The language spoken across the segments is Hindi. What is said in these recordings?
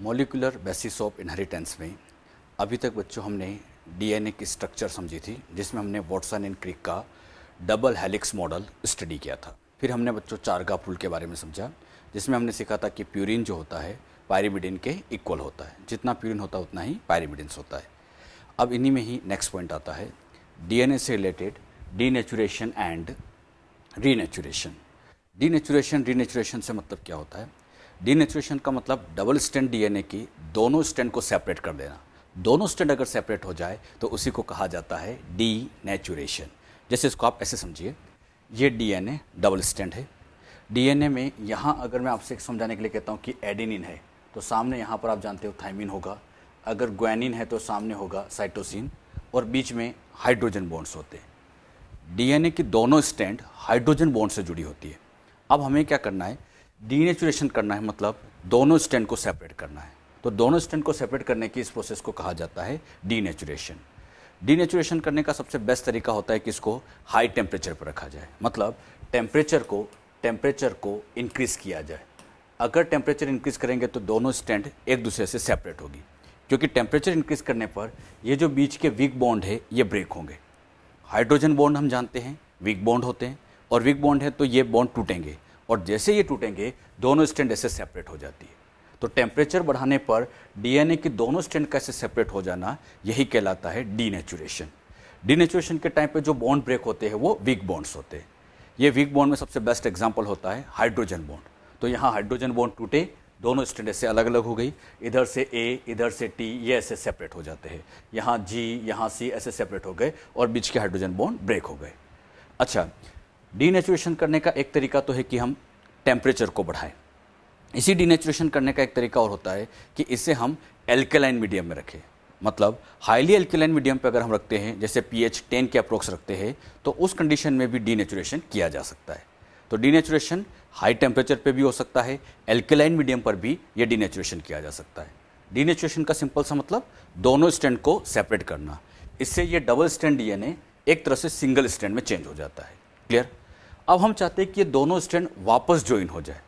मॉलिक्यूलर बेसिस ऑफ इनहेरिटेंस में अभी तक बच्चों हमने डीएनए की स्ट्रक्चर समझी थी, जिसमें हमने वाटसन एंड क्रिक का डबल हेलिक्स मॉडल स्टडी किया था। फिर हमने बच्चों चारगाफ रूल के बारे में समझा, जिसमें हमने सीखा था कि प्यूरिन जो होता है पायरिमिडिन के इक्वल होता है, जितना प्यूरिन होता है उतना ही पायरिमिडिन्स होता है। अब इन्हीं में ही नेक्स्ट पॉइंट आता है डीएनए से related denaturation and renaturation. Renaturation से मतलब क्या होता है? डीनेचुरेशन का मतलब डबल स्ट्रैंड डीएनए की दोनों स्ट्रैंड को सेपरेट कर देना। दोनों स्ट्रैंड अगर सेपरेट हो जाए तो उसी को कहा जाता है डीनेचुरेशन। जैसे इसको आप ऐसे समझिए, ये डीएनए डबल स्ट्रैंड है। डीएनए में यहाँ अगर मैं आपसे समझाने के लिए कहता हूँ कि एडेनिन है तो सामने यहाँ पर आप जानते हो थाइमिन होगा, अगर ग्वानिन है तो सामने होगा साइटोसिन, और बीच में हाइड्रोजन बॉन्ड्स होते हैं। डीएनए की दोनों स्ट्रैंड हाइड्रोजन बॉन्ड से जुड़ी होती है। अब हमें क्या करना है? डीनेचुरेशन करना है, मतलब दोनों स्ट्रैंड को सेपरेट करना है। तो दोनों स्ट्रैंड को सेपरेट करने की इस प्रोसेस को कहा जाता है डीनेचुरेशन। डीनेचुरेशन करने का सबसे बेस्ट तरीका होता है कि इसको हाई टेम्परेचर पर रखा जाए, मतलब टेम्परेचर को इंक्रीज़ किया जाए। अगर टेम्परेचर इंक्रीज़ करेंगे तो दोनों स्ट्रैंड एक दूसरे से सेपरेट होगी, क्योंकि टेम्परेचर इंक्रीज़ करने पर ये जो बीच के वीक बॉन्ड है ये ब्रेक होंगे। हाइड्रोजन बॉन्ड हम जानते हैं वीक बॉन्ड होते हैं, और वीक बॉन्ड है तो ये बॉन्ड टूटेंगे, और जैसे ये टूटेंगे दोनों स्ट्रैंड ऐसे सेपरेट हो जाती है। तो टेम्परेचर बढ़ाने पर डीएनए की दोनों स्ट्रैंड कैसे सेपरेट हो जाना, यही कहलाता है डीनेचुरेशन। डीनेचुरेशन के टाइम पे जो बॉन्ड ब्रेक होते हैं वो वीक बॉन्ड्स होते हैं। ये वीक बॉन्ड में सबसे बेस्ट एग्जांपल होता है हाइड्रोजन बॉन्ड। तो यहाँ हाइड्रोजन बॉन्ड टूटे, दोनों स्ट्रैंड ऐसे अलग अलग हो गई, इधर से ए इधर से टी, ये ऐसे सेपरेट हो जाते हैं। यहाँ जी यहाँ सी ऐसे सेपरेट हो गए और बीच के हाइड्रोजन बॉन्ड ब्रेक हो गए। अच्छा, डीनेचुरेशन करने का एक तरीका तो है कि हम टेम्परेचर को बढ़ाएं। इसी डीनेचुरेशन करने का एक तरीका और होता है कि इसे हम एल्केलाइन मीडियम में रखें, मतलब हाईली एल्केलाइन मीडियम पे अगर हम रखते हैं, जैसे pH 10 के अप्रोक्स रखते हैं, तो उस कंडीशन में भी डीनेचुरेशन किया जा सकता है। तो डीनेचुरेशन हाई टेम्परेचर पे भी हो सकता है, एल्केलाइन मीडियम पर भी ये डीनेचुरेशन किया जा सकता है। डीनेचुरेशन का सिंपल सा मतलब दोनों स्ट्रैंड को सेपरेट करना। इससे ये डबल स्ट्रैंड डीएनए एक तरह से सिंगल स्ट्रैंड में चेंज हो जाता है। क्लियर? अब हम चाहते हैं कि ये दोनों स्ट्रैंड वापस ज्वाइन हो जाए।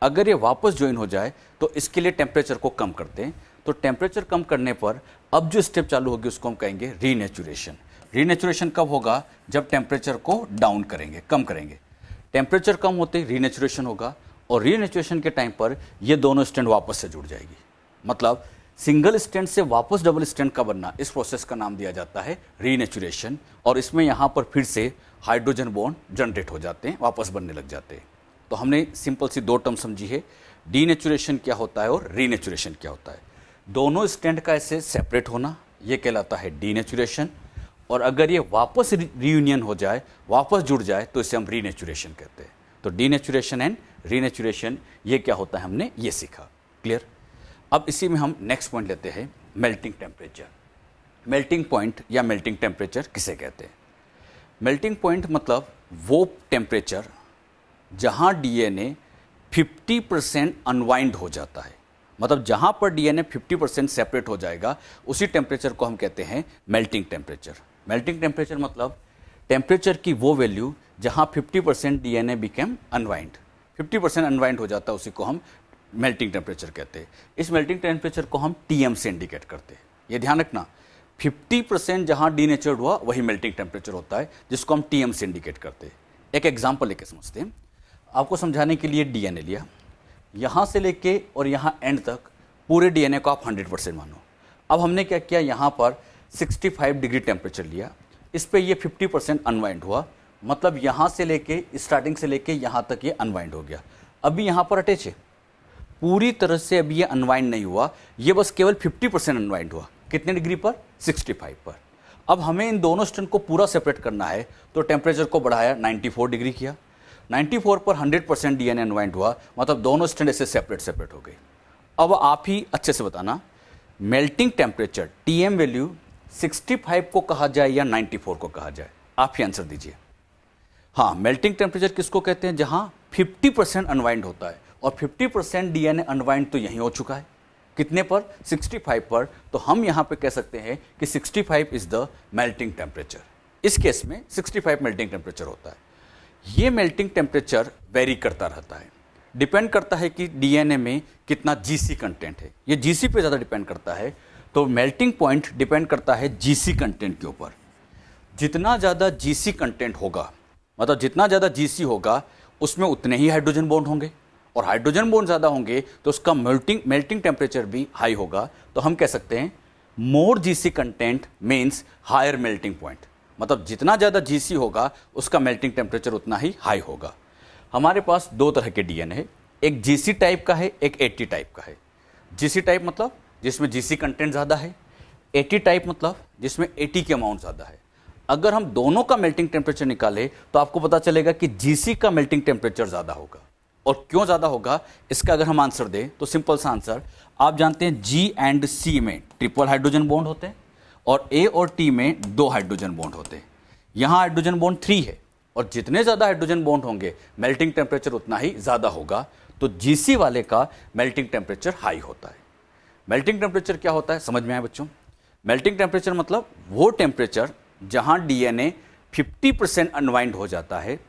अगर ये वापस ज्वाइन हो जाए तो इसके लिए टेम्परेचर को कम करते हैं। तो टेम्परेचर कम करने पर अब जो स्टेप चालू होगी उसको हम कहेंगे रीनेचुरेशन। रीनेचुरेशन कब होगा? जब टेम्परेचर को डाउन करेंगे, कम करेंगे। टेम्परेचर कम होते ही रीनेचुरेशन होगा, और रीनेचुरेशन के टाइम पर ये दोनों स्ट्रैंड वापस से जुड़ जाएगी। मतलब सिंगल स्ट्रैंड से वापस डबल स्ट्रैंड का बनना, इस प्रोसेस का नाम दिया जाता है रीनेचुरेशन। और इसमें यहाँ पर फिर से हाइड्रोजन बॉन्ड जनरेट हो जाते हैं, वापस बनने लग जाते हैं। तो हमने सिंपल सी दो टर्म समझी है, डीनेचुरेशन क्या होता है और रीनेचुरेशन क्या होता है। दोनों स्ट्रैंड का ऐसे सेपरेट होना, ये कहलाता है डीनेचुरेशन, और अगर ये वापस रीयूनियन हो जाए, वापस जुड़ जाए, तो इसे हम रीनेचुरेशन कहते हैं। तो डीनेचुरेशन एंड रीनेचुरेशन ये क्या होता है, हमने ये सीखा। क्लियर? अब इसी में हम नेक्स्ट पॉइंट लेते हैं, मेल्टिंग टेम्परेचर। मेल्टिंग पॉइंट या मेल्टिंग टेम्परेचर किसे कहते हैं? मेल्टिंग पॉइंट मतलब वो टेम्परेचर जहां डीएनए 50% अनवाइंड हो जाता है, मतलब जहां पर डीएनए 50% सेपरेट हो जाएगा, उसी टेम्परेचर को हम कहते हैं मेल्टिंग टेम्परेचर। मेल्टिंग टेम्परेचर मतलब टेम्परेचर की वो वैल्यू जहां 50% डीएनए बिकेम अनवाइंड, 50% अनवाइंड हो जाता है, उसी को हम मेल्टिंग टेम्परेचर कहते हैं। इस मेल्टिंग टेम्परेचर को हम टीएम से इंडिकेट करते हैं। ये ध्यान रखना, 50% जहां डीनेचर्ड हुआ वही मेल्टिंग टेम्परेचर होता है, जिसको हम टीएम से इंडिकेट करते हैं। एक एग्जांपल लेके समझते हैं। आपको समझाने के लिए डीएनए लिया, यहाँ से लेके और यहाँ एंड तक पूरे डीएनए को आप 100% मानो। अब हमने क्या किया, यहाँ पर 65 डिग्री टेम्परेचर लिया, इस पे ये 50% अनवाइंड हुआ, मतलब यहाँ से लेके स्टार्टिंग से लेके यहाँ तक ये अनवाइंड हो गया। अभी यहाँ पर अटैच है, पूरी तरह से अभी ये अनवाइंड नहीं हुआ, ये बस केवल 50% अनवाइंड हुआ। कितने डिग्री पर? 65 पर। अब हमें इन दोनों स्ट्रैंड को पूरा सेपरेट करना है, तो टेम्परेचर को बढ़ाया, 94 डिग्री किया। 94 पर 100% डीएनए अनवाइंड हुआ, मतलब दोनों स्ट्रैंड ऐसे सेपरेट हो गई। अब आप ही अच्छे से बताना, मेल्टिंग टेम्परेचर टीएम वैल्यू 65 को कहा जाए या 94 को कहा जाए? आप ही आंसर दीजिए। हाँ, मेल्टिंग टेम्परेचर किसको कहते हैं? जहां 50% अनवाइंड होता है, और 50% डीएनए अनवाइंड तो यहीं हो चुका है। कितने पर? 65 पर। तो हम यहाँ पे कह सकते हैं कि 65 इज द मेल्टिंग टेम्परेचर। इस केस में 65 मेल्टिंग टेम्परेचर होता है। ये मेल्टिंग टेम्परेचर वेरी करता रहता है। डिपेंड करता है कि डीएनए में कितना जीसी कंटेंट है, ये जीसी पे ज़्यादा डिपेंड करता है। तो मेल्टिंग पॉइंट डिपेंड करता है जीसी कंटेंट के ऊपर। जितना ज़्यादा जीसी कंटेंट होगा, मतलब जितना ज़्यादा जीसी होगा उसमें उतने ही हाइड्रोजन बॉन्ड होंगे, और हाइड्रोजन बॉन्ड ज़्यादा होंगे तो उसका मेल्टिंग टेम्परेचर भी हाई होगा। तो हम कह सकते हैं more GC content means higher melting point, मतलब जितना ज़्यादा जीसी होगा उसका मेल्टिंग टेम्परेचर उतना ही हाई होगा। हमारे पास दो तरह के डीएनए है, एक जीसी टाइप का है, एक एटी टाइप का है। जीसी टाइप मतलब जिसमें जीसी कंटेंट ज़्यादा है, एटी टाइप मतलब जिसमें एटी के अमाउंट ज़्यादा है। अगर हम दोनों का मेल्टिंग टेम्परेचर निकालें तो आपको पता चलेगा कि जीसी का मेल्टिंग टेम्परेचर ज़्यादा होगा। और क्यों ज़्यादा होगा इसका अगर हम आंसर दें तो सिंपल सा आंसर, आप जानते हैं जी एंड सी में ट्रिपल हाइड्रोजन बॉन्ड होते हैं और ए और टी में 2 हाइड्रोजन बॉन्ड होते हैं। यहाँ हाइड्रोजन बॉन्ड 3 है, और जितने ज़्यादा हाइड्रोजन बॉन्ड होंगे मेल्टिंग टेम्परेचर उतना ही ज़्यादा होगा। तो जीसी वाले का मेल्टिंग टेम्परेचर हाई होता है। मेल्टिंग टेम्परेचर क्या होता है समझ में आया बच्चों? मेल्टिंग टेम्परेचर मतलब वो टेम्परेचर जहाँ डीएनए 50% अनवाइंड हो जाता है,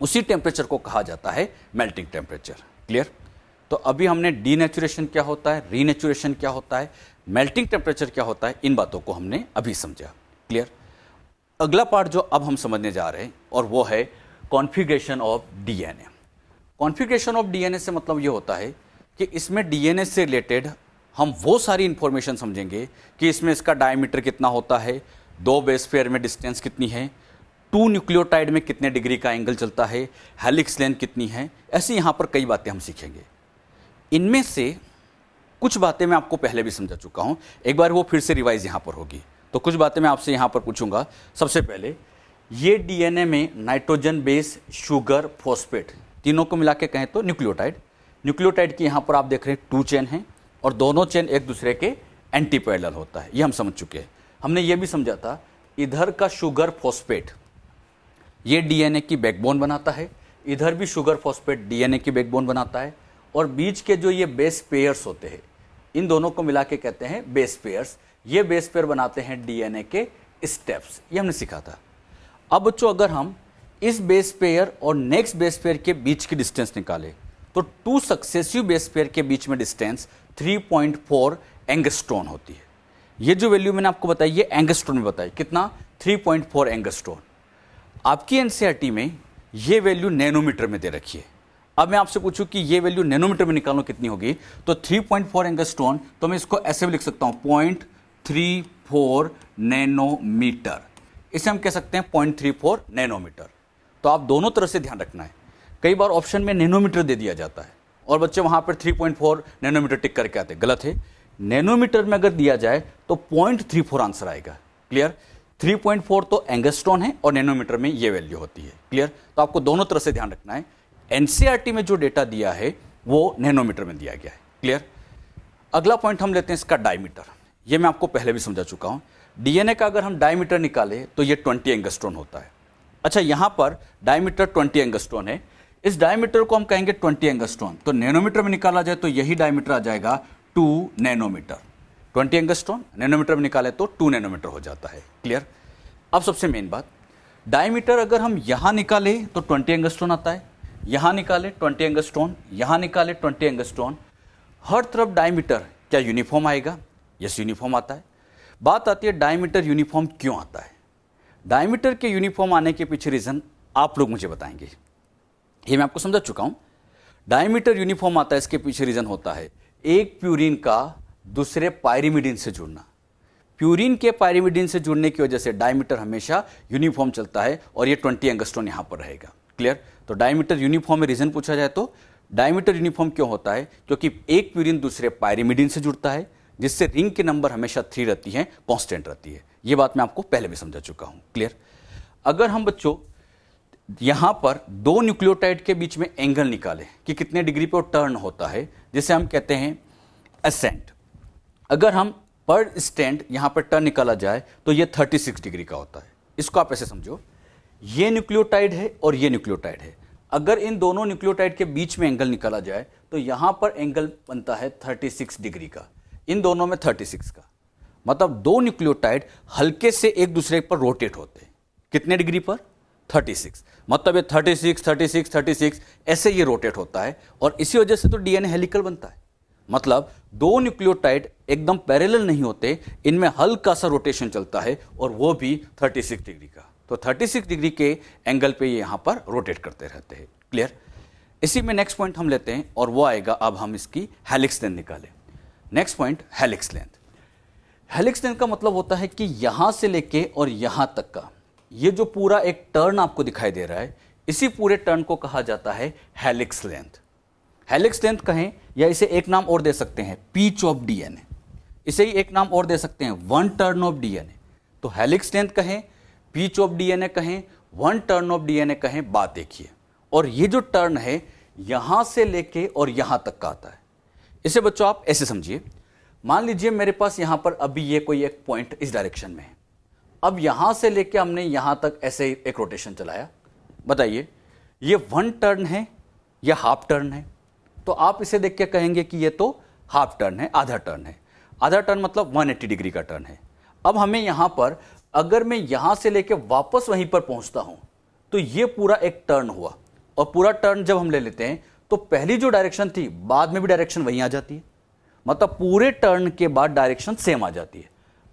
उसी टेम्परेचर को कहा जाता है मेल्टिंग टेम्परेचर। क्लियर? तो अभी हमने डीनेचुरेशन क्या होता है, रीनेचुरेशन क्या होता है, मेल्टिंग टेम्परेचर क्या होता है, इन बातों को हमने अभी समझा। क्लियर? अगला पार्ट जो अब हम समझने जा रहे हैं और वो है configuration of DNA. Configuration of DNA से मतलब ये होता है कि इसमें डीएनए से रिलेटेड हम वो सारी इंफॉर्मेशन समझेंगे कि इसमें इसका डायमीटर कितना होता है, 2 बेस पेयर में डिस्टेंस कितनी है, 2 न्यूक्लियोटाइड में कितने डिग्री का एंगल चलता है, हेलिक्स लेंथ कितनी है, ऐसी यहाँ पर कई बातें हम सीखेंगे। इनमें से कुछ बातें मैं आपको पहले भी समझा चुका हूँ, एक बार वो फिर से रिवाइज यहाँ पर होगी। तो कुछ बातें मैं आपसे यहाँ पर पूछूंगा। सबसे पहले, ये डीएनए में नाइट्रोजन बेस, शुगर, फॉस्फेट तीनों को मिला के कहें तो न्यूक्लियोटाइड। न्यूक्लियोटाइड की यहाँ पर आप देख रहे हैं 2 चेन हैं और दोनों चेन एक दूसरे के एंटी पैरेलल होता है, ये हम समझ चुके हैं। हमने ये भी समझा था इधर का शुगर फॉस्फेट ये डीएनए की बैकबोन बनाता है, इधर भी शुगर फॉस्फेट डीएनए की बैकबोन बनाता है, और बीच के जो ये बेस पेयर्स होते हैं इन दोनों को मिला के कहते हैं बेस पेयर्स। ये बेस पेयर बनाते हैं डीएनए के स्टेप्स, ये हमने सीखा था। अब बच्चों अगर हम इस बेस पेयर और नेक्स्ट बेस पेयर के बीच की डिस्टेंस निकालें तो 2 सक्सेसिव बेस पेयर के बीच में डिस्टेंस 3.4 एंगस्ट्रॉन होती है। ये जो वैल्यू मैंने आपको बताई ये एंगस्ट्रॉन में बताई, कितना? 3.4 एंगस्ट्रॉन। आपकी एनसीईआरटी में ये वैल्यू नैनोमीटर में दे रखी है। अब मैं आपसे पूछूं कि ये वैल्यू नैनोमीटर में निकालो कितनी होगी, तो 3.4 एंगस्ट्रॉन, तो मैं इसको ऐसे भी लिख सकता हूं 0.34 नैनोमीटर। इसे हम कह सकते हैं 0.34 नैनोमीटर। तो आप दोनों तरह से ध्यान रखना है। कई बार ऑप्शन में नैनोमीटर दे दिया जाता है और बच्चे वहां पर 3.4 नैनोमीटर टिक करके आते हैं, गलत है। नैनोमीटर में अगर दिया जाए तो 0.34 आंसर आएगा। क्लियर? 3.4 तो एंगस्ट्रॉन है और नैनोमीटर में ये वैल्यू होती है। क्लियर? तो आपको दोनों तरह से ध्यान रखना है। एनसीईआरटी में जो डेटा दिया है वो नैनोमीटर में दिया गया है। क्लियर? अगला पॉइंट हम लेते हैं इसका डायमीटर। ये मैं आपको पहले भी समझा चुका हूं। डीएनए का अगर हम डायमीटर निकालें तो ये 20 एंगस्ट्रॉन होता है। अच्छा, यहां पर डायमीटर 20 एंगस्ट्रॉन है, इस डायमीटर को हम कहेंगे 20 एंगस्ट्रॉन। तो नैनोमीटर में निकाला जाए तो यही डायमीटर आ जाएगा 2 नैनोमीटर। 20 एंगस्ट्रॉन नैनोमीटर में निकाले तो 2 नैनोमीटर हो जाता है। क्लियर? अब सबसे मेन बात, डायमीटर अगर हम यहां निकालें तो 20 एंगस्ट्रॉन आता है, यहां निकाले 20 एंगस्ट्रॉन, यहां निकाले 20 एंगस्ट्रॉन। हर तरफ डायमीटर क्या यूनिफॉर्म आएगा? यस, यूनिफॉर्म आता है। बात आती है डायमीटर यूनिफॉर्म क्यों आता है। डायमीटर के यूनिफॉर्म आने के पीछे रीजन आप लोग मुझे बताएंगे, ये मैं आपको समझा चुका हूं। डायमीटर यूनिफॉर्म आता है, इसके पीछे रीजन होता है एक प्यूरिन का दूसरे पायरिमिडिन से जुड़ना। प्यूरिन के पायरिमिडिन से जुड़ने की वजह से डायमीटर हमेशा यूनिफॉर्म चलता है और ये 20 एंगस्ट्रॉन यहां पर रहेगा। क्लियर? तो डायमीटर यूनिफॉर्म में रीजन पूछा जाए तो डायमीटर यूनिफॉर्म क्यों होता है? क्योंकि एक प्यूरिन दूसरे पायरिमिडिन से जुड़ता है, जिससे रिंग की नंबर हमेशा 3 रहती है, कांस्टेंट रहती है। ये बात मैं आपको पहले भी समझा चुका हूं। क्लियर? अगर हम बच्चों यहां पर 2 न्यूक्लियोटाइड के बीच में एंगल निकालें कि कितने डिग्री पे वो टर्न होता है, जिसे हम कहते हैं एसेंट। अगर हम पर स्टैंड यहां पर टर्न निकाला जाए तो ये 36 डिग्री का होता है। इसको आप ऐसे समझो, ये न्यूक्लियोटाइड है और ये न्यूक्लियोटाइड है। अगर इन दोनों न्यूक्लियोटाइड के बीच में एंगल निकाला जाए तो यहां पर एंगल बनता है 36 डिग्री का, इन दोनों में 36 का। मतलब 2 न्यूक्लियोटाइड हल्के से एक दूसरे पर रोटेट होते हैं। कितने डिग्री पर? 36। मतलब ये 36 36 36 ऐसे ये रोटेट होता है और इसी वजह से तो डीएनए हेलिकल बनता है। मतलब दो न्यूक्लियोटाइड एकदम पैरेलल नहीं होते, इनमें हल्का सा रोटेशन चलता है और वो भी 36 डिग्री का। तो 36 डिग्री के एंगल पे ये यहाँ पर रोटेट करते रहते हैं। क्लियर? इसी में नेक्स्ट पॉइंट हम लेते हैं और वो आएगा, अब हम इसकी हेलिक्स लेंथ निकालें। Next point helix length. Helix length का मतलब होता है कि यहां से लेके और यहां तक का ये जो पूरा एक टर्न आपको दिखाई दे रहा है, इसी पूरे टर्न को कहा जाता है हेलिक्स लेंथ। हेलिक्स लेंथ कहें या इसे एक नाम और दे सकते हैं, पीच ऑफ डीएनए। इसे ही एक नाम और दे सकते हैं, वन टर्न ऑफ डीएनए। तो हेलिक्स लेंथ कहें, पीच ऑफ डीएनए कहें, वन टर्न ऑफ डीएनए कहें, बात देखिए। और ये जो टर्न है यहां से लेके और यहां तक का आता है। इसे बच्चों आप ऐसे समझिए, मान लीजिए मेरे पास यहां पर अभी ये कोई एक पॉइंट इस डायरेक्शन में है। अब यहां से लेके हमने यहां तक ऐसे एक रोटेशन चलाया। बताइए ये वन टर्न है या हाफ टर्न है? तो आप इसे देख के कहेंगे कि ये तो हाफ टर्न है, आधा टर्न है। आधा टर्न मतलब 180 डिग्री का टर्न है। अब हमें यहां पर, अगर मैं यहां से लेके वापस वहीं पर पहुंचता हूं तो ये पूरा एक टर्न हुआ। और पूरा टर्न जब हम ले लेते हैं तो पहली जो डायरेक्शन थी बाद में भी डायरेक्शन वहीं आ जाती है। मतलब पूरे टर्न के बाद डायरेक्शन सेम आ जाती है।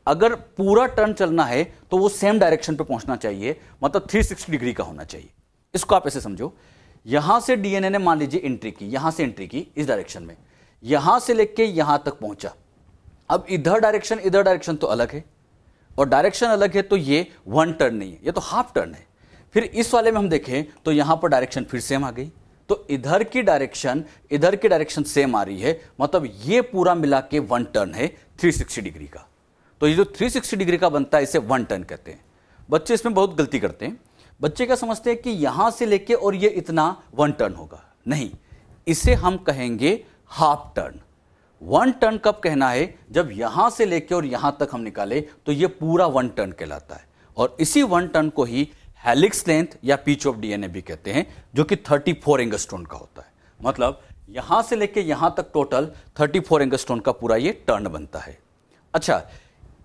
अगर पूरा टर्न चलना है तो वो सेम डायरेक्शन पे पहुंचना चाहिए, मतलब 360 डिग्री का होना चाहिए। इसको आप ऐसे समझो, यहां से डीएनए ने मान लीजिए एंट्री की, यहां से एंट्री की इस डायरेक्शन में, यहां से लेके यहां तक पहुंचा। अब इधर डायरेक्शन तो अलग है और डायरेक्शन अलग है, तो ये वन टर्न नहीं है, ये तो हाफ टर्न है। फिर इस वाले में हम देखें तो यहां पर डायरेक्शन फिर सेम आ गई, तो इधर की डायरेक्शन सेम आ रही है। मतलब ये पूरा मिला के वन टर्न है 360 डिग्री का। तो ये जो 360 डिग्री का बनता है इसे वन टर्न कहते हैं। बच्चे इसमें बहुत गलती करते हैं। बच्चे क्या समझते हैं कि यहां से लेके और ये इतना वन टर्न होगा, नहीं, इसे हम कहेंगे हाफ टर्न। वन टर्न कब कहना है? जब यहां से लेके और यहां तक हम निकाले तो ये पूरा वन टर्न कहलाता है। और इसी वन टर्न को ही हेलिक्स लेंथ या पीच ऑफ डीएनए भी कहते हैं, जो कि 34 एंगस्ट्रॉन का होता है। मतलब यहां से लेके यहां तक टोटल 34 एंगस्ट्रॉन का पूरा ये टर्न बनता है। अच्छा,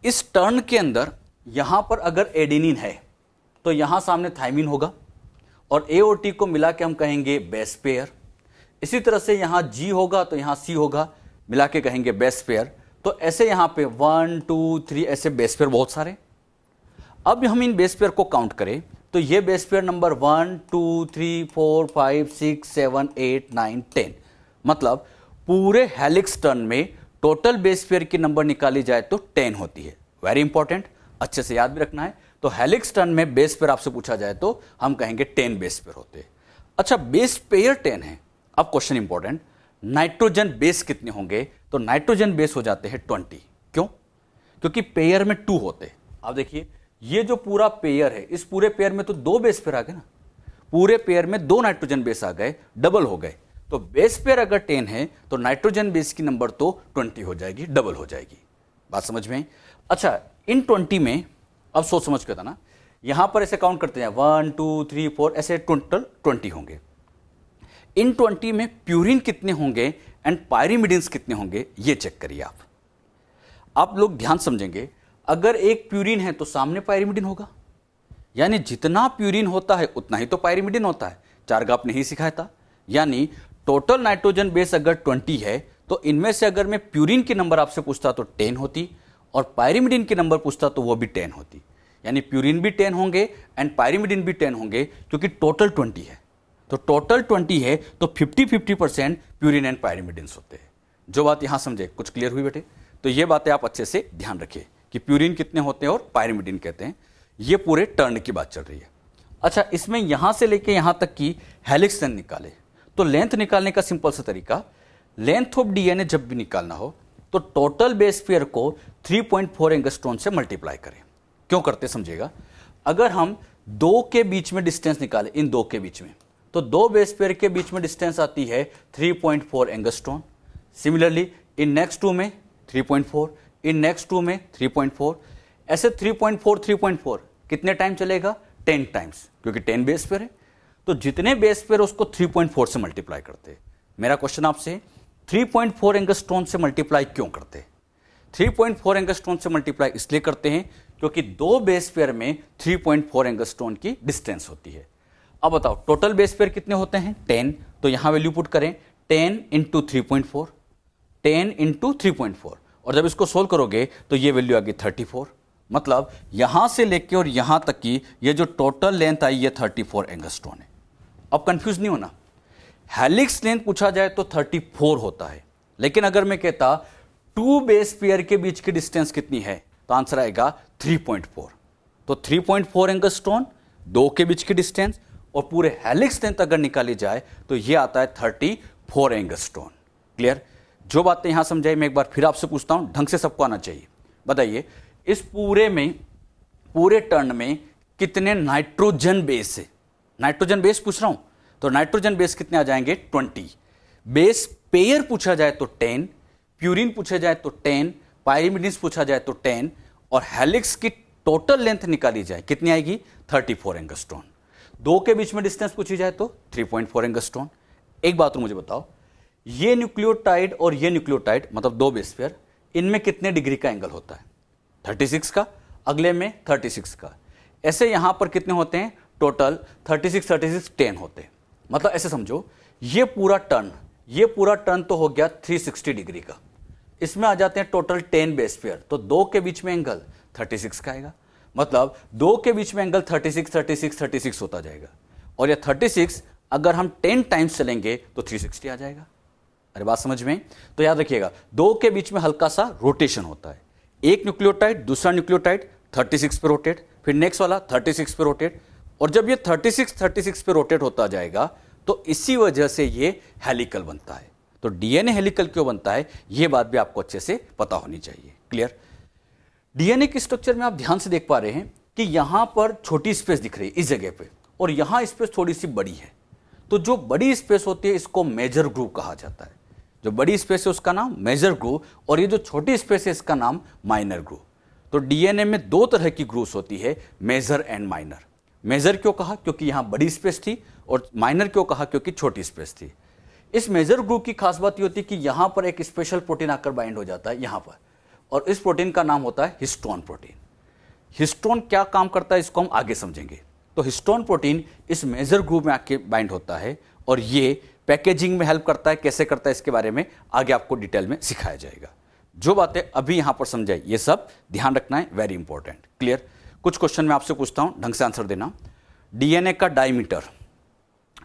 इस टर्न के अंदर यहां पर अगर एडेनिन है तो यहां सामने थाइमिन होगा और ए और टी को मिला के हम कहेंगे बेस पेयर। इसी तरह से यहां जी होगा तो यहां सी होगा, मिला के कहेंगे बेस पेयर। तो ऐसे यहां पे 1 2 3 ऐसे बेस पेयर बहुत सारे। अब हम इन बेस पेयर को काउंट करें तो ये बेस पेयर नंबर 1 2 3 4 5 6 7 8 9 10। मतलब पूरे हेलिक्स टर्न में टोटल बेस पेयर की नंबर निकाली जाए तो 10 होती है। वेरी इंपॉर्टेंट, अच्छे से याद भी रखना है। तो हेलिक्स टर्न में बेस पेयर आपसे पूछा जाए तो हम कहेंगे 10 बेस पेयर होते हैं। अच्छा, बेस पेयर 10 है। अब क्वेश्चन इंपॉर्टेंट, नाइट्रोजन बेस कितने होंगे? तो नाइट्रोजन बेस हो जाते हैं 20। क्यों? क्योंकि पेयर में 2 होते हैं। आप देखिए ये जो पूरा पेयर है, इस पूरे पेयर में तो 2 बेस पेयर आ गए ना, पूरे पेयर में 2 नाइट्रोजन बेस आ गए, डबल हो गए। तो बेस पेयर अगर 10 है तो नाइट्रोजन बेस की नंबर तो 20 हो जाएगी, डबल हो जाएगी। बात समझ में? अच्छा, इन 20 में अब सोच समझ के था ना, यहां पर ऐसे काउंट करते हैं 1 2 3 4 ऐसे टोटल 20 होंगे। इन 20 में प्यूरिन कितने होंगे एंड पायरिमिडिन्स कितने होंगे ये चेक करिए। आप लोग ध्यान समझेंगे, अगर एक प्यूरिन है तो सामने पायरिमिडिन होगा, यानी जितना प्यूरिन होता है उतना ही तो पायरिमिडिन होता है। चार्गा आपने ही सिखाया था। यानी टोटल नाइट्रोजन बेस अगर 20 है तो इनमें से अगर मैं प्यूरिन की नंबर आपसे पूछता तो 10 होती और पायरिमिडिन की नंबर पूछता तो वो भी 10 होती। यानी प्यूरिन भी 10 होंगे एंड पायरिमिडिन भी 10 होंगे, क्योंकि टोटल 20 है। तो टोटल 20 है तो 50-50% प्यूरिन एंड पायरिमिडिन्स होते हैं। जो बात यहां समझे, कुछ क्लियर हुई बेटे? तो ये बातें आप अच्छे से ध्यान रखिए कि प्यूरिन कितने होते हैं और पायरिमिडिन कहते हैं। ये पूरे टर्न की बात चल रही है। अच्छा, इसमें यहां से लेके यहां तक की हेलिक्स लेंथ निकाले तो लेंथ निकालने का सिंपल सा तरीका, लेंथ ऑफ डीएनए जब भी निकालना हो तो टोटल बेस पेयर को 3.4 एंगस्ट्रॉन से मल्टीप्लाई करें। क्यों करते समझिएगा। अगर हम 2 के बीच में डिस्टेंस निकालें, इन 2 के बीच में, तो 2 बेस पेयर के बीच में डिस्टेंस आती है 3.4 एंगस्ट्रॉन। सिमिलरली इन नेक्स्ट 2 में 3.4, इन नेक्स्ट 2 में 3.4, ऐसे 3.4 कितने टाइम चलेगा? 10 टाइम्स, क्योंकि 10 बेस पेयर है। तो जितने बेस पेयर उसको 3.4 से मल्टीप्लाई करते हैं। मेरा क्वेश्चन आपसे, 3.4 एंगस्ट्रॉन से मल्टीप्लाई क्यों करते हैं? 3.4 एंगस्ट्रॉन से मल्टीप्लाई इसलिए करते हैं क्योंकि दो बेस पेयर में 3.4 एंगस्ट्रॉन की डिस्टेंस होती है। अब बताओ टोटल बेस पेयर कितने होते हैं 10, तो यहां वैल्यू पुट करें 10 इंटू 3.4, 10 इंटू 3.4, और जब इसको सोल्व करोगे तो ये वैल्यू आ गई 34। मतलब यहां से लेके और यहां तक की ये जो टोटल लेंथ आई ये 34 एंगस्ट्रॉन है। अब कंफ्यूज नहीं होना, हेलिक्स लेंथ पूछा जाए तो 34 होता है, लेकिन अगर मैं कहता टू बेस पेयर के बीच की डिस्टेंस कितनी है तो आंसर आएगा 3.4। तो 3.4 एंगस्ट्रॉन दो के बीच की डिस्टेंस, और पूरे हेलिक्स लेंथ अगर निकाली जाए तो ये आता है 34 एंगस्ट्रॉन। क्लियर? जो बातें यहां समझाई मैं एक बार फिर आपसे पूछता हूं, ढंग से सबको आना चाहिए। बताइए इस पूरे टर्न में कितने नाइट्रोजन बेस है? नाइट्रोजन बेस पूछ रहा हूं, तो नाइट्रोजन बेस कितने आ जाएंगे 20। बेस पेयर पूछा जाए तो 10, प्यूरिन पूछा जाए तो 10, पायरिमिडिन्स पूछा जाए तो 10, और हेलिक्स की टोटल लेंथ निकाली जाए कितनी आएगी 34 एंगस्ट्रॉन। दो के बीच में डिस्टेंस पूछी जाए तो 3.4 एंगस्ट्रॉन। एक बात तो मुझे बताओ, ये न्यूक्लियोटाइड और ये न्यूक्लियोटाइड मतलब दो बेस पेयर, इनमें कितने डिग्री का एंगल होता है? 36 का, अगले में 36 का। ऐसे यहां पर कितने होते हैं टोटल 36 36 10 होते हैं। मतलब ऐसे समझो ये पूरा टर्न तो हो गया 360 डिग्री का, इसमें आ जाते हैं टोटल 10 बेस पेयर, तो दो के बीच में एंगल 36 का आएगा। मतलब दो के बीच में एंगल 36 36 36 होता जाएगा, और ये 36 अगर हम 10 टाइम्स चलेंगे तो 360 आ जाएगा। अरे बात समझ में? तो याद रखिएगा दो के बीच में हल्का सा रोटेशन होता है, एक न्यूक्लियोटाइड दूसरा न्यूक्लियोटाइड 36 पे रोटेट, फिर नेक्स्ट वाला 36 पे रोटेट, और जब ये 36 पे रोटेट होता जाएगा तो इसी वजह से ये हेलिकल बनता है। तो डीएनए हेलिकल क्यों बनता है ये बात भी आपको अच्छे से पता होनी चाहिए। क्लियर? डीएनए के स्ट्रक्चर में आप ध्यान से देख पा रहे हैं कि यहां पर छोटी स्पेस दिख रही है इस जगह पे, और यहां स्पेस थोड़ी सी बड़ी है। तो जो बड़ी स्पेस होती है इसको मेजर ग्रूव कहा जाता है। जो बड़ी स्पेस है उसका नाम मेजर ग्रूव, और ये जो छोटी स्पेस है इसका नाम माइनर ग्रूव। तो डीएनए में दो तरह की ग्रूव्स होती है, मेजर एंड माइनर। मेजर क्यों कहा? क्योंकि यहां बड़ी स्पेस थी, और माइनर क्यों कहा? क्योंकि छोटी स्पेस थी। इस मेजर ग्रुप की खास बात यह होती है कि यहां पर एक स्पेशल प्रोटीन आकर बाइंड हो जाता है यहां पर, और इस प्रोटीन का नाम होता है हिस्टोन प्रोटीन। हिस्टोन क्या काम करता है इसको हम आगे समझेंगे। तो हिस्टोन प्रोटीन इस मेजर ग्रुप में आके बाइंड होता है, और ये पैकेजिंग में हेल्प करता है। कैसे करता है इसके बारे में आगे आपको डिटेल में सिखाया जाएगा। जो बातें अभी यहां पर समझाई ये सब ध्यान रखना है, वेरी इंपॉर्टेंट। क्लियर? कुछ क्वेश्चन मैं आपसे पूछता हूं, ढंग से आंसर देना। डीएनए का diameter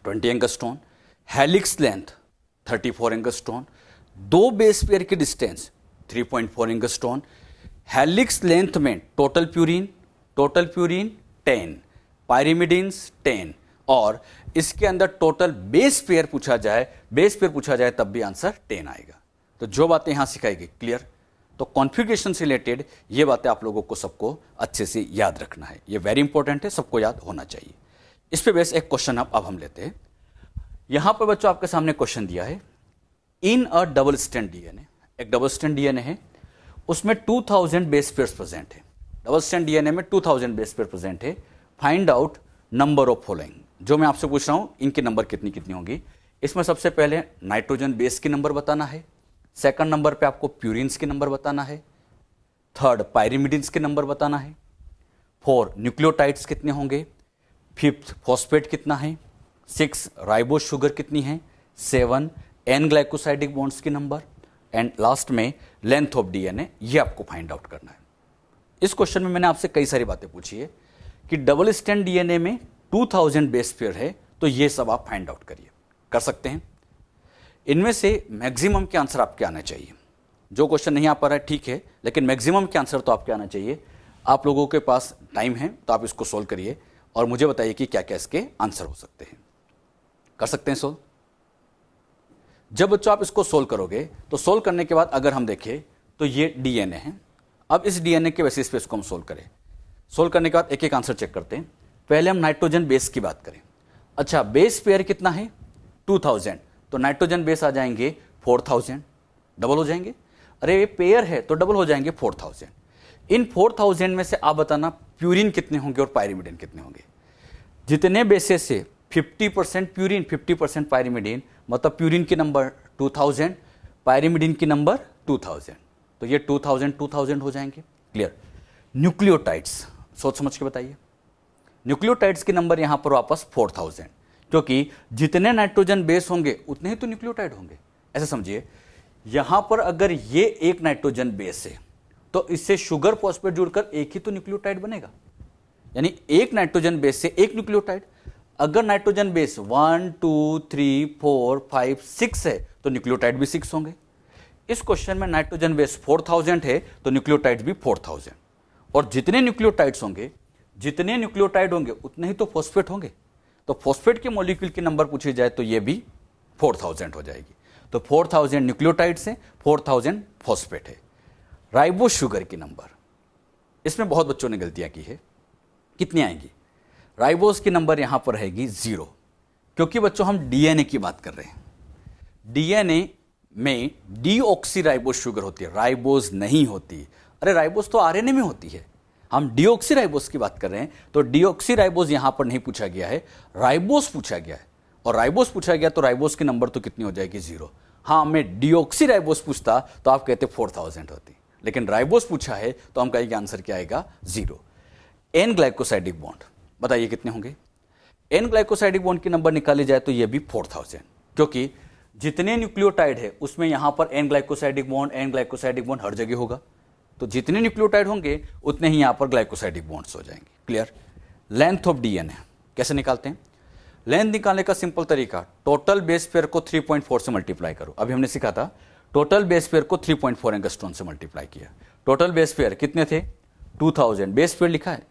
20 angstrom, helix length 34 angstrom, दो बेस पेयर की डिस्टेंस 3.4 एंगस्ट्रॉन, हेलिक्स लेंथ में टोटल प्यूरिन 10, पायरिमिडिन्स 10, और इसके अंदर टोटल बेस पेयर पूछा जाए तब भी आंसर 10 आएगा। तो जो बातें यहां सिखाई गई, क्लियर? तो कॉन्फ़िगरेशन से रिलेटेड ये बातें आप लोगों को सबको अच्छे से याद रखना है, ये वेरी इंपॉर्टेंट है, सबको याद होना चाहिए। इस पे बेस एक क्वेश्चन अब हम लेते हैं। यहां पर बच्चों आपके सामने क्वेश्चन दिया है, इन अ डबल स्ट्रैंड डीएनए, एक डबल स्ट्रैंड डीएनए है, उसमें 2000 बेस पेयर्स प्रेजेंट है। डबल स्ट्रैंड डीएनए में 2000 बेस पेयर प्रेजेंट है। Find out number of following. जो मैं आपसे पूछ रहा हूं इनके नंबर कितनी कितनी होंगी। इसमें सबसे पहले नाइट्रोजन बेस के नंबर बताना है, सेकंड नंबर पे आपको प्यूरिन्स के नंबर बताना है, थर्ड पायरिमिडिन्स के नंबर बताना है, 4 न्यूक्लियोटाइड्स कितने होंगे, 5th फॉस्फेट कितना है, 6 राइबोस शुगर कितनी है, 7 एन ग्लाइकोसाइडिक बॉन्ड्स के नंबर, एंड लास्ट में लेंथ ऑफ डीएनए। ये आपको फाइंड आउट करना है। इस क्वेश्चन में मैंने आपसे कई सारी बातें पूछी है कि डबल स्ट्रैंड डीएनए में 2000 बेस पेयर है, तो ये सब आप फाइंड आउट करिए, कर सकते हैं। इनमें से मैक्सिमम के आंसर आपके आने चाहिए। जो क्वेश्चन नहीं आ पा रहा है ठीक है, लेकिन मैक्सिमम के आंसर तो आपके आना चाहिए। आप लोगों के पास टाइम है तो आप इसको सोल्व करिए और मुझे बताइए कि क्या क्या इसके आंसर हो सकते हैं। कर सकते हैं सोल्व? जब बच्चों आप इसको सोल्व करोगे तो सोल्व करने के बाद अगर हम देखें तो ये डीएनए है। अब इस डीएनए के बेसिस पे इसको हम सोल्व करें। सोल्व करने के बाद एक एक आंसर चेक करते हैं। पहले हम नाइट्रोजन बेस की बात करें। अच्छा, बेस पेयर कितना है 2000, तो नाइट्रोजन बेस आ जाएंगे 4000, डबल हो जाएंगे। अरे ये पेयर है तो डबल हो जाएंगे 4000। इन 4000 में से आप बताना प्यूरिन कितने होंगे और पायरिमिडिन कितने होंगे। जितने बेसेस से 50% प्यूरिन 50% पायरिमिडिन, मतलब प्यूरिन की नंबर 2000, पायरिमिडिन की नंबर 2000, तो ये 2000 2000 हो जाएंगे। क्लियर? न्यूक्लियोटाइड्स, सोच समझ के बताइए। न्यूक्लियोटाइड्स के नंबर यहां पर वापस 4000, क्योंकि जितने नाइट्रोजन बेस होंगे उतने ही तो न्यूक्लियोटाइड होंगे। ऐसे समझिए, यहां पर अगर ये एक नाइट्रोजन बेस है तो इससे शुगर फॉस्फेट जुड़कर एक ही तो न्यूक्लियोटाइड बनेगा, यानी एक नाइट्रोजन बेस से एक न्यूक्लियोटाइड। अगर नाइट्रोजन बेस 1 2 3 4 5 6 है तो न्यूक्लियोटाइड भी 6 होंगे। इस क्वेश्चन में नाइट्रोजन बेस 4000 है तो न्यूक्लियोटाइड भी 4000, और जितने न्यूक्लियोटाइड्स होंगे, जितने न्यूक्लियोटाइड होंगे उतने ही तो फॉस्फेट होंगे। तो फॉस्फेट के मॉलिक्यूल की नंबर पूछी जाए तो ये भी 4000 हो जाएगी। तो 4000 न्यूक्लियोटाइड्स हैं, 4000 फॉस्फेट है। राइबोस शुगर की नंबर, इसमें बहुत बच्चों ने गलतियां की है। कितनी आएंगी? राइबोस की नंबर यहां पर रहेगी 0, क्योंकि बच्चों हम डीएनए की बात कर रहे हैं। डीएनए में डीऑक्सीराइबोस शुगर होती है, राइबोस नहीं होती। अरे राइबोस तो आरएनए में होती है, हम डीऑक्सीराइबोस की बात कर रहे हैं। तो डीऑक्सीराइबोस यहां पर नहीं पूछा गया है, राइबोस पूछा गया है। और राइबोस पूछा गया तो राइबोस की नंबर तो कितनी हो जाएगी? 0। हाँ, मैं डीऑक्सीराइबोस पूछता तो आप कहते 4000 होती, लेकिन राइबोस पूछा है तो हम कहेंगे आंसर क्या आएगा? 0। एन ग्लाइकोसाइडिक बॉन्ड, बताइए कितने होंगे? एन ग्लाइकोसाइडिक बॉन्ड की नंबर निकाली जाए तो ये भी 4000, क्योंकि जितने न्यूक्लियोटाइड है उसमें यहां पर एन ग्लाइकोसाइडिक बॉन्ड हर जगह होगा। तो जितने न्यूक्लियोटाइड होंगे उतने ही यहां पर ग्लाइकोसाइडिक बॉन्ड्स हो जाएंगे। क्लियर? लेंथ ऑफ डीएनए कैसे निकालते हैं? लेंथ निकालने का सिंपल तरीका, टोटल बेस पेयर को 3.4 से मल्टीप्लाई करो। अभी हमने सीखा था, टोटल बेस पेयर को 3.4 एंगस्ट्रॉन से मल्टीप्लाई किया। टोटल बेस पेयर कितने थे? 2000। बेस पेयर लिखा है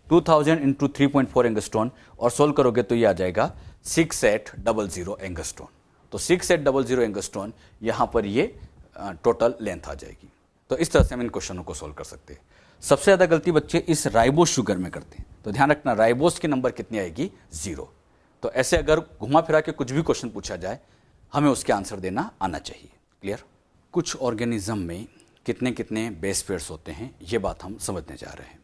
2000 इंटू 3.4 एंगस्ट्रॉन, और सोल्व करोगे तो ये आ जाएगा 6800 एंगस्ट्रॉन। तो 6800 एंगस्ट्रॉन यहां पर ये टोटल लेंथ आ जाएगी। तो इस तरह से हम इन क्वेश्चनों को सोल्व कर सकते हैं। सबसे ज्यादा गलती बच्चे इस राइबोस शुगर में करते हैं, तो ध्यान रखना राइबोस की नंबर कितनी आएगी? 0। तो ऐसे अगर घुमा फिरा के कुछ भी क्वेश्चन पूछा जाए, हमें उसके आंसर देना आना चाहिए। क्लियर? कुछ ऑर्गेनिज्म में कितने कितने बेस पेयर्स होते हैं, ये बात हम समझने जा रहे हैं।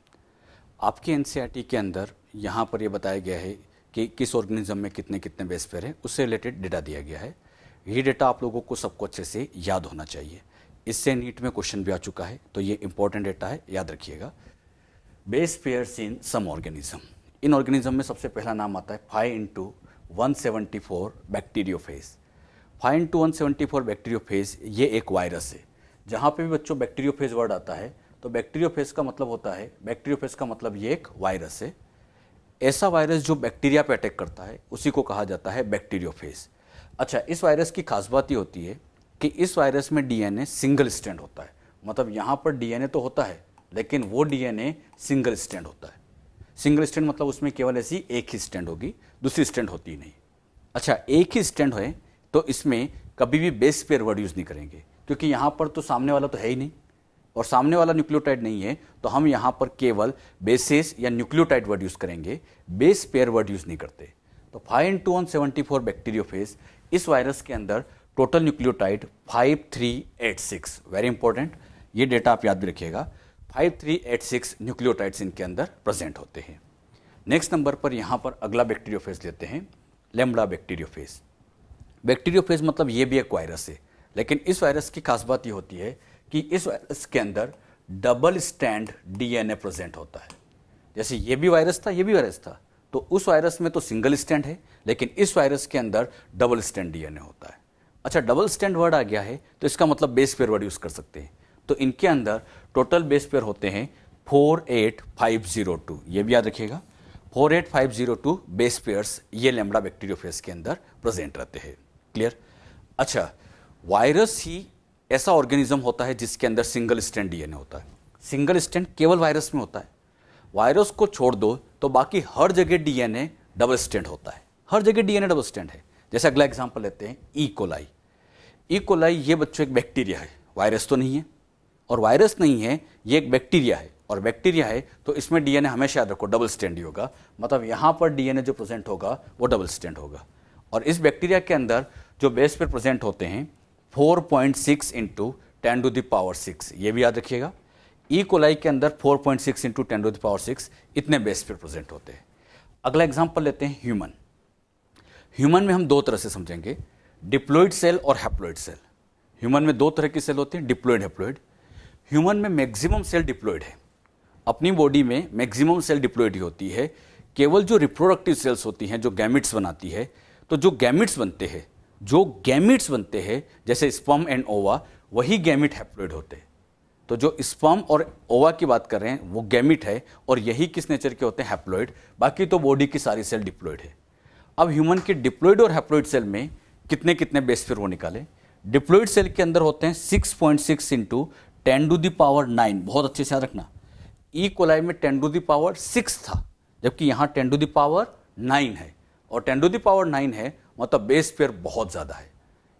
आपके एनसीईआरटी के अंदर यहाँ पर ये बताया गया है कि किस ऑर्गेनिज्म में कितने कितने बेस पेयर है, उससे रिलेटेड डेटा दिया गया है। ये डेटा आप लोगों को सबको अच्छे से याद होना चाहिए। इससे नीट में क्वेश्चन भी आ चुका है, तो ये इंपॉर्टेंट डेटा है, याद रखिएगा। Base pairs in some organism, इन ऑर्गेनिज्म में सबसे पहला नाम आता है 5x174 बैक्टीरियोफेज। 5x174 बैक्टीरियोफेज ये एक वायरस है। जहाँ पे भी बच्चों बैक्टीरियोफेज वर्ड आता है तो बैक्टीरियोफेज का मतलब होता है, बैक्टीरियोफेज का मतलब ये एक वायरस है। ऐसा वायरस जो बैक्टीरिया पे अटैक करता है उसी को कहा जाता है बैक्टीरियोफेज। अच्छा, इस वायरस की खास बात ये होती है कि इस वायरस में डीएनए सिंगल स्ट्रैंड होता है। मतलब यहाँ पर डीएनए तो होता है लेकिन वो डीएनए सिंगल स्ट्रैंड होता है। सिंगल स्ट्रैंड मतलब उसमें केवल ऐसी एक ही स्ट्रैंड होगी, दूसरी स्ट्रैंड होती ही नहीं। अच्छा, एक ही स्ट्रैंड है तो इसमें कभी भी बेस पेयर वर्ड यूज नहीं करेंगे, क्योंकि यहाँ पर तो सामने वाला तो है ही नहीं और सामने वाला न्यूक्लियोटाइड नहीं है, तो हम यहाँ पर केवल बेसेस या न्यूक्लियोटाइड वर्ड यूज करेंगे, बेस पेयर वर्ड यूज नहीं करते। तो 5x174 बैक्टीरियोफेज, इस वायरस के अंदर टोटल न्यूक्लियोटाइड 5386, वेरी इंपॉर्टेंट, ये डेटा आप याद भी रखिएगा। 5386 न्यूक्लियोटाइड्स इनके अंदर प्रेजेंट होते हैं। नेक्स्ट नंबर पर यहाँ पर अगला बैक्टीरियोफेज लेते हैं, लैम्ब्डा बैक्टीरियोफेज। बैक्टीरियोफेज मतलब ये भी एक वायरस है, लेकिन इस वायरस की खास बात ये होती है कि इस वायरस के अंदर डबल स्ट्रैंड डीएनए प्रेजेंट होता है। जैसे ये भी वायरस था, ये भी वायरस था, तो उस वायरस में तो सिंगल स्ट्रैंड है, लेकिन इस वायरस के अंदर डबल स्ट्रैंड डीएनए होता है। अच्छा, डबल स्ट्रैंड वर्ड आ गया है तो इसका मतलब बेस पेयर वर्ड यूज कर सकते हैं। तो इनके अंदर टोटल बेस पेयर होते हैं 48502, ये भी याद रखिएगा, 48502 बेस पेयर्स ये लैम्ब्डा बैक्टीरियोफेज के अंदर प्रेजेंट रहते हैं। क्लियर? अच्छा, वायरस ही ऐसा ऑर्गेनिज्म होता है जिसके अंदर सिंगल स्ट्रैंड डीएनए होता है। सिंगल स्ट्रैंड केवल वायरस में होता है, वायरस को छोड़ दो तो बाकी हर जगह डीएनए डबल स्ट्रैंड होता है, हर जगह डीएनए डबल स्ट्रैंड है। जैसे अगला एग्जांपल लेते हैं, ई कोलाई। ई कोलाई ये बच्चों एक बैक्टीरिया है, वायरस तो नहीं है, और वायरस नहीं है, ये एक बैक्टीरिया है, और बैक्टीरिया है तो इसमें डीएनए हमेशा याद रखो डबल स्ट्रैंड ही होगा। मतलब यहां पर डीएनए जो प्रेजेंट होगा वो डबल स्ट्रैंड होगा। और इस बैक्टीरिया के अंदर जो बेस पेयर प्रेजेंट होते हैं 4.6 इंटू 10⁶, ये भी याद रखिएगा। ई कोलाई के अंदर 4.6 इंटू 10⁶ इतने बेस पेयर प्रेजेंट होते हैं। अगला एग्जांपल लेते हैं, ह्यूमन। ह्यूमन में हम दो तरह से समझेंगे, डिप्लॉइड सेल और हैप्लॉइड सेल। ह्यूमन में दो तरह की सेल होती हैं, डिप्लॉइड, हैप्लॉइड। ह्यूमन में मैक्सिमम सेल डिप्लॉइड है, अपनी बॉडी में मैक्सिमम सेल डिप्लॉयड होती है, केवल जो रिप्रोडक्टिव सेल्स होती हैं जो गैमिट्स बनाती है, तो जो गैमिट्स बनते हैं जैसे स्पर्म एंड ओवा, वही गैमिट हैप्लॉइड होते हैं। तो जो स्पर्म और ओवा की बात कर रहे हैं वो गैमिट है, और यही किस नेचर के होते हैं, हैप्लॉइड। बाकी तो बॉडी की सारी सेल डिप्लॉयड है। अब ह्यूमन के डिप्लॉयड और हैप्लॉइड सेल में कितने कितने बेस पेयर वो निकाले। डिप्लॉयड सेल के अंदर होते हैं 6.6 इंटू 10⁹, बहुत अच्छे से याद रखना। ई कोलाई में 10⁻6 था, जबकि यहाँ 10⁹ है, और 10⁹ है मतलब बेस पेयर बहुत ज़्यादा है।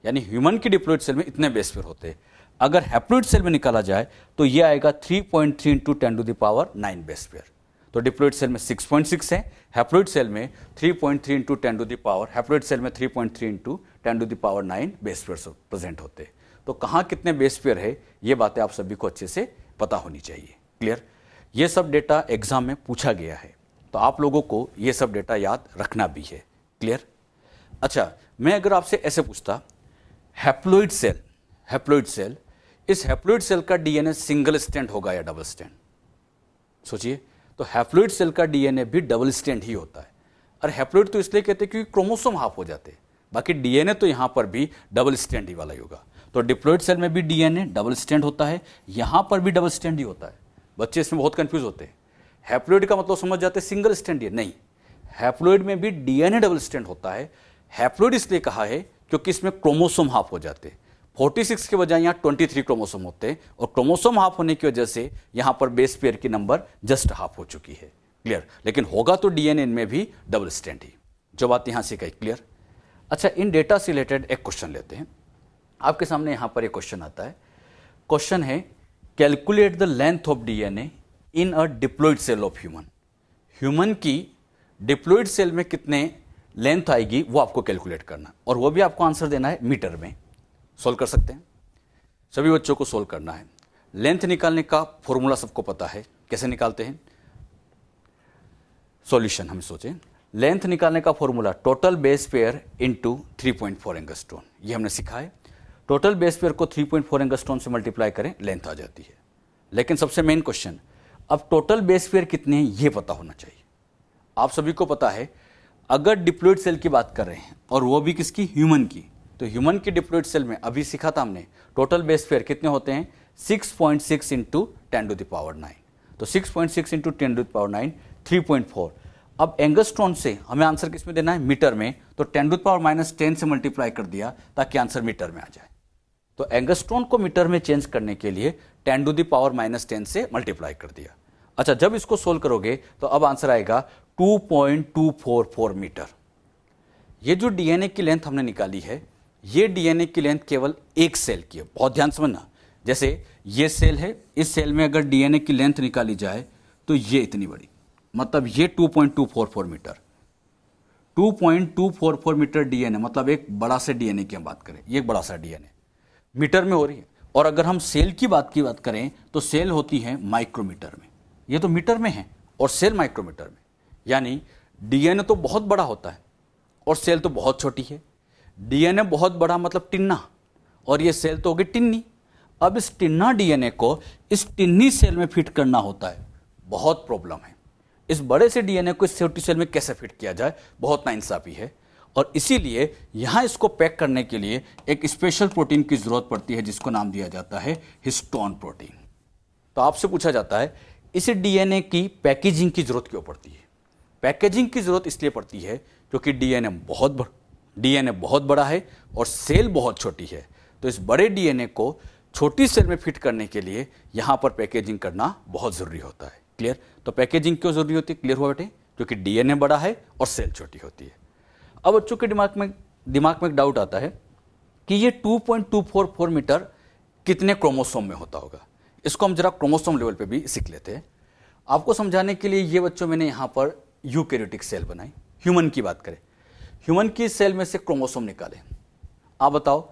यानी ह्यूमन की डिप्लॉयड सेल में इतने बेस पेयर होते हैं। अगर हैप्लॉइड सेल में निकाला जाए तो ये आएगा 3.3 इंटू 10⁹ बेस पेयर। तो डिप्लॉयड सेल में 6.6 है, हैप्लॉइड सेल में 3.3 इंटू 10⁻, हैप्लॉइड सेल में 3.3 इंटू 10⁹ बेस पेयर प्रेजेंट होते हैं। तो कहाँ कितने बेस पेयर है, ये बातें आप सभी को अच्छे से पता होनी चाहिए। क्लियर? ये सब डेटा एग्जाम में पूछा गया है, तो आप लोगों को ये सब डेटा याद रखना भी है। क्लियर? अच्छा, मैं अगर आपसे ऐसे पूछता, हैप्लॉइड सेल, इस हैप्लॉइड सेल का डीएनए सिंगल स्ट्रैंड होगा या डबल स्ट्रैंड? सोचिए। तो हैप्लॉइड सेल का डीएनए भी डबल स्ट्रैंड ही होता है। और हैप्लॉइड तो इसलिए कहते हैं क्योंकि क्रोमोसोम हाफ हो जाते हैं, बाकी डीएनए तो यहां पर भी डबल स्ट्रैंड ही वाला ही होगा। तो डिप्लॉयड सेल में भी डीएनए डबल स्ट्रैंड होता है, यहां पर भी डबल स्ट्रैंड ही होता है। बच्चे इसमें बहुत कंफ्यूज होते हैं। हैप्लॉइड का मतलब समझ जाते हैं सिंगल स्ट्रैंड, नहीं, हैप्लॉइड में भी डीएनए डबल स्ट्रैंड होता है। हैप्लॉइड इसलिए कहा है क्योंकि इसमें क्रोमोसोम हाफ हो जाते हैं। 46 के बजाय यहाँ 23 क्रोमोसोम होते हैं, और क्रोमोसोम हाफ होने की वजह से यहाँ पर बेस पेयर की नंबर जस्ट हाफ हो चुकी है। क्लियर? लेकिन होगा तो डीएनए में भी डबल स्ट्रैंड ही, जो बात यहाँ से कही। क्लियर? अच्छा, इन डेटा से रिलेटेड एक क्वेश्चन लेते हैं। आपके सामने यहाँ पर एक क्वेश्चन आता है। क्वेश्चन है, calculate the length of DNA in a diploid cell of human की डिप्लॉयड सेल में कितने लेंथ आएगी वो आपको कैलकुलेट करना, और वो भी आपको आंसर देना है मीटर में। सोल्व कर सकते हैं, सभी बच्चों को सोल्व करना है। लेंथ निकालने का फॉर्मूला सबको पता है, कैसे निकालते हैं। सॉल्यूशन हम सोचें, लेंथ निकालने का formula total base pair into 3.4 angstrom, ये हमने सीखा है। टोटल बेस पेयर को 3.4 एंगस्ट्रॉन से मल्टीप्लाई करें, लेंथ आ जाती है। लेकिन सबसे मेन क्वेश्चन, अब टोटल बेस पेयर कितने हैं ये पता होना चाहिए। आप सभी को पता है, अगर डिप्लॉयड सेल की बात कर रहे हैं, और वो भी किसकी, ह्यूमन की, तो ह्यूमन की डिप्लॉयड सेल में अभी सीखा था हमने, टोटल बेस पेयर कितने होते हैं, 6.6 इंटू 10⁹। तो 6.6 इंटू 10⁹, 3.4। अब एंगस्ट्रॉन से हमें आंसर किस में देना है, मीटर में। तो 10⁻10 से मल्टीप्लाई कर दिया ताकि आंसर मीटर में आ जाए। तो एंगस्ट्रॉन को मीटर में चेंज करने के लिए 10⁻10 से मल्टीप्लाई कर दिया। अच्छा, जब इसको सोल्व करोगे तो अब आंसर आएगा 2.244 मीटर। ये जो डीएनए की लेंथ हमने निकाली है, ये डीएनए की लेंथ केवल एक सेल की है। बहुत ध्यान समझना, जैसे ये सेल है, इस सेल में अगर डीएनए की लेंथ निकाली जाए तो ये इतनी बड़ी, मतलब ये 2.244 मीटर। 2.244 मीटर डीएनए, मतलब एक बड़ा सा डीएनए की हम बात करें, ये एक बड़ा सा डीएनए मीटर में हो रही है। और अगर हम सेल की बात करें तो सेल होती है माइक्रोमीटर में। ये तो मीटर में है और सेल माइक्रोमीटर में। यानी डीएनए तो बहुत बड़ा होता है और सेल तो बहुत छोटी है। डीएनए बहुत बड़ा मतलब टिन्ना, और ये सेल तो होगी टिन्नी। अब इस टिन्ना डीएनए को इस टिन्नी सेल में फिट करना होता है, बहुत प्रॉब्लम है। इस बड़े से डीएनए को इस छोटी सेल में कैसे फिट किया जाए, बहुत नाइंसाफी है। और इसीलिए यहां इसको पैक करने के लिए एक स्पेशल प्रोटीन की जरूरत पड़ती है, जिसको नाम दिया जाता है हिस्टोन प्रोटीन। तो आपसे पूछा जाता है, इस डीएनए की पैकेजिंग की जरूरत क्यों पड़ती है। पैकेजिंग की जरूरत इसलिए पड़ती है क्योंकि डीएनए बहुत बड़ा है और सेल बहुत छोटी है। तो इस बड़े डीएनए को छोटी सेल में फिट करने के लिए यहां पर पैकेजिंग करना बहुत जरूरी होता है। क्लियर? तो पैकेजिंग क्यों जरूरी होती है, क्लियर हुआ बेटे? क्योंकि डीएनए बड़ा है और सेल छोटी होती है। अब बच्चों के दिमाग में एक डाउट आता है कि ये 2.244 मीटर कितने क्रोमोसोम में होता होगा। इसको हम जरा क्रोमोसोम लेवल पे भी सीख लेते हैं। आपको समझाने के लिए ये बच्चों मैंने यहाँ पर यूकैरियोटिक सेल बनाई। ह्यूमन की बात करें, ह्यूमन की सेल में से क्रोमोसोम निकाले। आप बताओ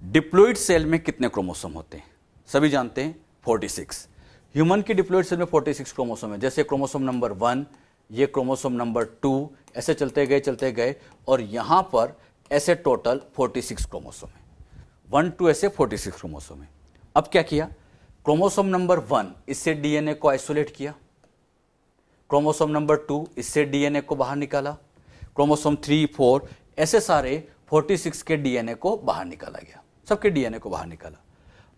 डिप्लॉयड सेल में कितने क्रोमोसोम होते हैं? सभी जानते हैं 46। ह्यूमन की डिप्लॉयड सेल में 46 क्रोमोसोम है। जैसे क्रोमोसोम नंबर 1, ये क्रोमोसोम नंबर 2, ऐसे चलते गए और यहां पर ऐसे टोटल 46 क्रोमोसोम है। 1 2 ऐसे 46 क्रोमोसोम है। अब क्या किया, क्रोमोसोम नंबर 1 इससे डीएनए को आइसोलेट किया, क्रोमोसोम नंबर 2 इससे डीएनए को बाहर निकाला, क्रोमोसोम 3, 4 ऐसे सारे 46 के डीएनए को बाहर निकाला गया, सबके डीएनए को बाहर निकाला।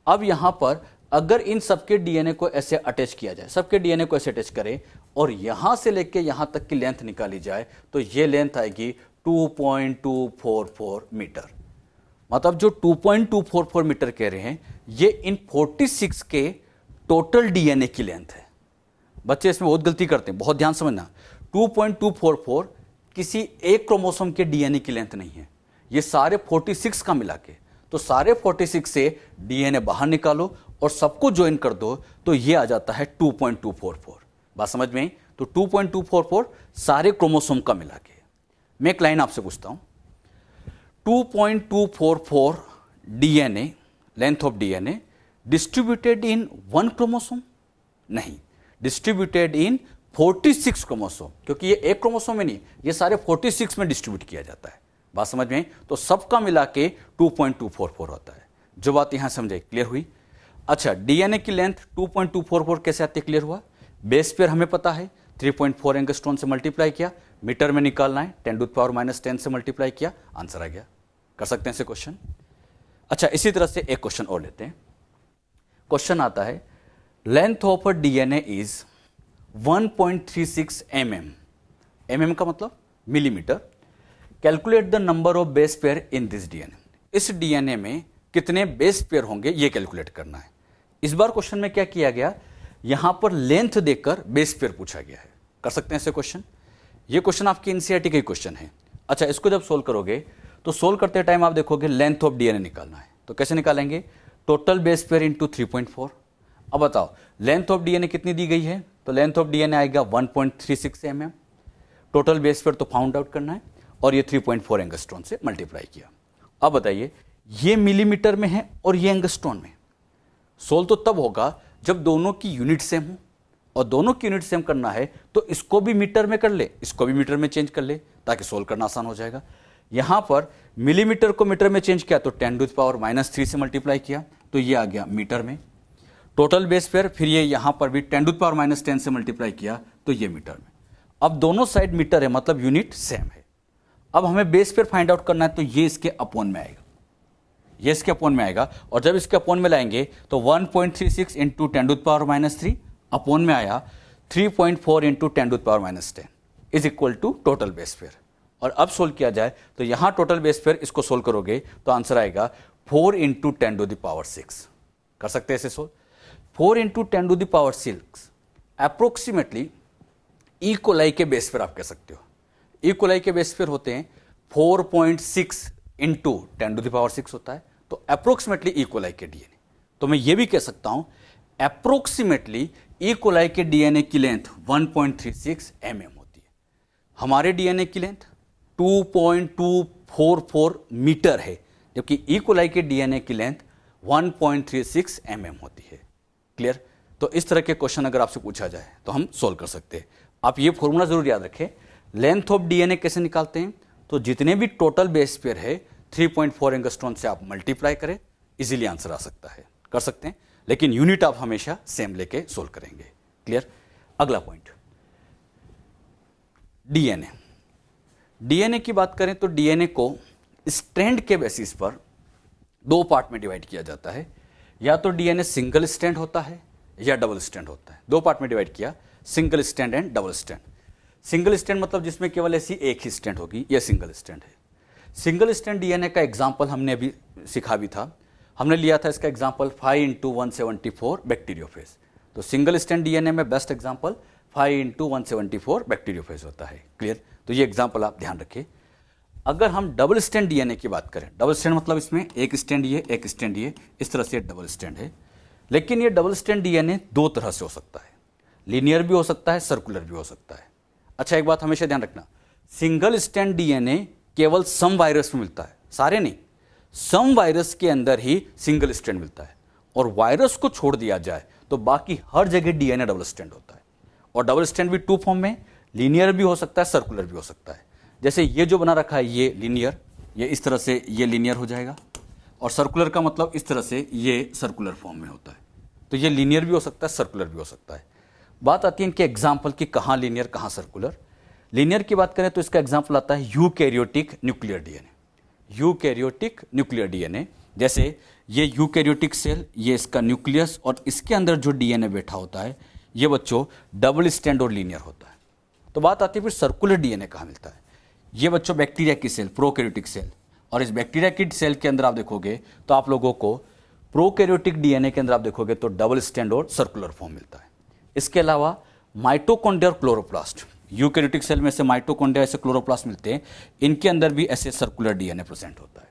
अब यहां पर अगर इन सबके डीएनए को ऐसे अटैच किया जाए, सबके डीएनए को ऐसे अटैच करें और यहां से लेके यहां तक की लेंथ निकाली जाए तो ये लेंथ आएगी 2.244 मीटर। मतलब जो 2.244 मीटर कह रहे हैं ये इन 46 के टोटल डीएनए की लेंथ है। बच्चे इसमें बहुत गलती करते हैं, बहुत ध्यान समझना। 2.244 किसी एक क्रोमोसोम के डीएनए की लेंथ नहीं है, ये सारे 46 का मिला के। तो सारे 46 से डीएनए बाहर निकालो और सबको ज्वाइन कर दो तो ये आ जाता है 2.244। बात समझ में आई? तो 2.244 सारे क्रोमोसोम का मिला के। मैं एक लाइन आपसे पूछता हूं, 2.244 DNA, length of DNA distributed in one chromosome? नहीं, डिस्ट्रीब्यूटेड इन 46 क्रोमोसोम, क्योंकि ये एक क्रोमोसोम में नहीं, ये सारे 46 में डिस्ट्रीब्यूट किया जाता है। बात समझ में? तो सबका मिला के 2.244 होता है। जो बात यहां समझे, क्लियर हुई? अच्छा, डीएनए की लेंथ 2.244 कैसे आती है, क्लियर हुआ? बेस पेयर हमें पता है, 3.4 एंगस्ट्रॉन से मल्टीप्लाई किया, मीटर में निकालना है, 10⁻⁻10 से मल्टीप्लाई किया, आंसर आ गया। कर सकते हैं ऐसे क्वेश्चन। अच्छा, इसी तरह से एक क्वेश्चन और लेते हैं। क्वेश्चन आता है, length of a DNA is 1.36 mm, mm का मतलब millimetre. Calculate the number of base pair in this DNA. इस डीएनए में कितने बेस पेयर होंगे ये कैलकुलेट करना है। इस बार क्वेश्चन में क्या किया गया, यहां पर लेंथ देकर बेस पेयर पूछा गया है। कर सकते हैं ऐसे क्वेश्चन। ये क्वेश्चन आपकी एनसीईआरटी का ही क्वेश्चन है। अच्छा, इसको जब सोल्व करोगे तो सोल्व करते टाइम आप देखोगे लेंथ ऑफ डीएनए निकालना है। तो कैसे निकालेंगे, टोटल बेस पेयर इंटू 3.4। अब बताओ लेंथ ऑफ डीएनए कितनी दी गई है, तो लेंथ ऑफ डीएनए आएगा 1.36 mm। टोटल बेस पेयर तो फाउंड आउट करना है और ये 3.4 एंगस्ट्रॉन से मल्टीप्लाई किया। अब बताइए, ये मिलीमीटर में है और ये एंगस्ट्रॉन में। सोल्व तो तब होगा जब दोनों की यूनिट सेम हो, और दोनों की यूनिट सेम करना है तो इसको भी मीटर में कर ले, इसको भी मीटर में चेंज कर ले, ताकि सोल्व करना आसान हो जाएगा। यहां पर मिलीमीटर को मीटर में चेंज किया तो 10⁻³ से मल्टीप्लाई किया तो ये आ गया मीटर में। टोटल बेस पेयर, फिर ये यहां पर भी 10⁻10 से मल्टीप्लाई किया तो ये मीटर में। अब दोनों साइड मीटर है, मतलब यूनिट सेम है। अब हमें बेस पेयर फाइंड आउट करना है तो ये इसके अपॉन में आएगा, ये इसके अपॉन में आएगा। और जब इसके अपॉन में लाएंगे तो 1.36 इंटू 10⁻³ अपॉन में आया 3.4 into 10⁻10 is equal to total base pair. और अब सोल्व किया जाए तो यहां टोटल बेस पेयर, इसको सोल्व करोगे तो आंसर आएगा 4 इंटू 10⁻6। कर सकते हैं ऐसे solve. 4 into 10⁻6 approximately E coli के बेस पेयर आप कह सकते हो। ई कोलाई के बेस पेयर होते हैं 4.6 इंटू 10⁻6 होता है, तो अप्रोक्सीमेटली ई कोलाई के डीएनए। तो मैं ये भी कह सकता हूं अप्रोक्सीमेटली ई कोलाई के डीएनए की लेंथ 1.36 mm होती है। हमारे डीएनए की लेंथ 2.244 मीटर है, जबकि ई कोलाई के डीएनए की लेंथ 1.36 mm होती है। क्लियर? तो इस तरह के क्वेश्चन अगर आपसे पूछा जाए तो हम सोल्व कर सकते हैं। आप ये फॉर्मूला जरूर याद रखें। लेंथ ऑफ डीएनए कैसे निकालते हैं, तो जितने भी टोटल बेस पेयर है 3.4 एंगस्ट्रॉन से आप मल्टीप्लाई करें, इजीली आंसर आ सकता है। कर सकते हैं, लेकिन यूनिट आप हमेशा सेम लेके सोल्व करेंगे। क्लियर? अगला पॉइंट, डीएनए। डीएनए की बात करें तो डीएनए को स्ट्रैंड के बेसिस पर दो पार्ट में डिवाइड किया जाता है। या तो डीएनए सिंगल स्ट्रैंड होता है या डबल स्ट्रैंड होता है। दो पार्ट में डिवाइड किया, single strand and double strand. Single strand मतलब जिसमें केवल ऐसी एक ही स्ट्रैंड होगी, यह सिंगल स्ट्रैंड है। सिंगल स्ट्रैंड डीएनए का एग्जांपल हमने अभी सीखा भी था। हमने लिया था इसका एग्जांपल 5x174 बैक्टीरियोफेज। तो सिंगल स्ट्रैंड डीएनए में बेस्ट एग्जांपल 5x174 बैक्टीरियोफेज होता है। क्लियर? तो ये एग्जांपल आप ध्यान रखिए। अगर हम डबल स्ट्रैंड डीएनए की बात करें, डबल स्ट्रैंड मतलब इसमें एक स्ट्रैंड ये, एक स्ट्रैंड ये, इस तरह से डबल स्ट्रैंड है। लेकिन ये डबल स्ट्रैंड डीएनए दो तरह से हो सकता है, लीनियर भी हो सकता है, सर्कुलर भी हो सकता है। अच्छा, एक बात हमेशा ध्यान रखना, सिंगल स्ट्रैंड डीएनए केवल सम वायरस में मिलता है, सारे नहीं। सम वायरस के अंदर ही सिंगल स्ट्रैंड मिलता है, और वायरस को छोड़ दिया जाए तो बाकी हर जगह डीएनए डबल स्ट्रैंड होता है। और डबल स्ट्रैंड भी टू फॉर्म में, लीनियर भी हो सकता है, सर्कुलर भी हो सकता है। जैसे ये जो बना रखा है ये लीनियर, ये इस तरह से ये लीनियर हो जाएगा, और सर्कुलर का मतलब इस तरह से ये सर्कुलर फॉर्म में होता है। तो ये लीनियर भी हो सकता है, सर्कुलर भी हो सकता है। बात आती है इनके एग्जाम्पल की, कहाँ लीनियर कहाँ सर्कुलर। लीनियर की बात करें तो इसका एग्जाम्पल आता है eukaryotic nuclear DNA. Eukaryotic nuclear DNA, जैसे ये यूकैरियोटिक सेल, ये इसका न्यूक्लियस, और इसके अंदर जो डीएनए बैठा होता है ये बच्चों डबल स्टैंड और लीनियर होता है। तो बात आती है फिर सर्कुलर डीएनए कहाँ मिलता है। ये बच्चों बैक्टीरिया की सेल, प्रोकैरियोटिक सेल, और इस बैक्टीरिया की सेल के अंदर आप देखोगे तो आप लोगों को प्रोकैरियोटिक डीएनए के अंदर आप देखोगे तो डबल स्टैंड और सर्कुलर फॉर्म मिलता है। इसके अलावा माइटोकॉन्ड्रिया और क्लोरोप्लास्ट, यूकैरियोटिक सेल में से माइटोकॉन्ड्रिया ऐसे क्लोरोप्लास्ट मिलते हैं, इनके अंदर भी ऐसे सर्कुलर डीएनए प्रेजेंट होता है।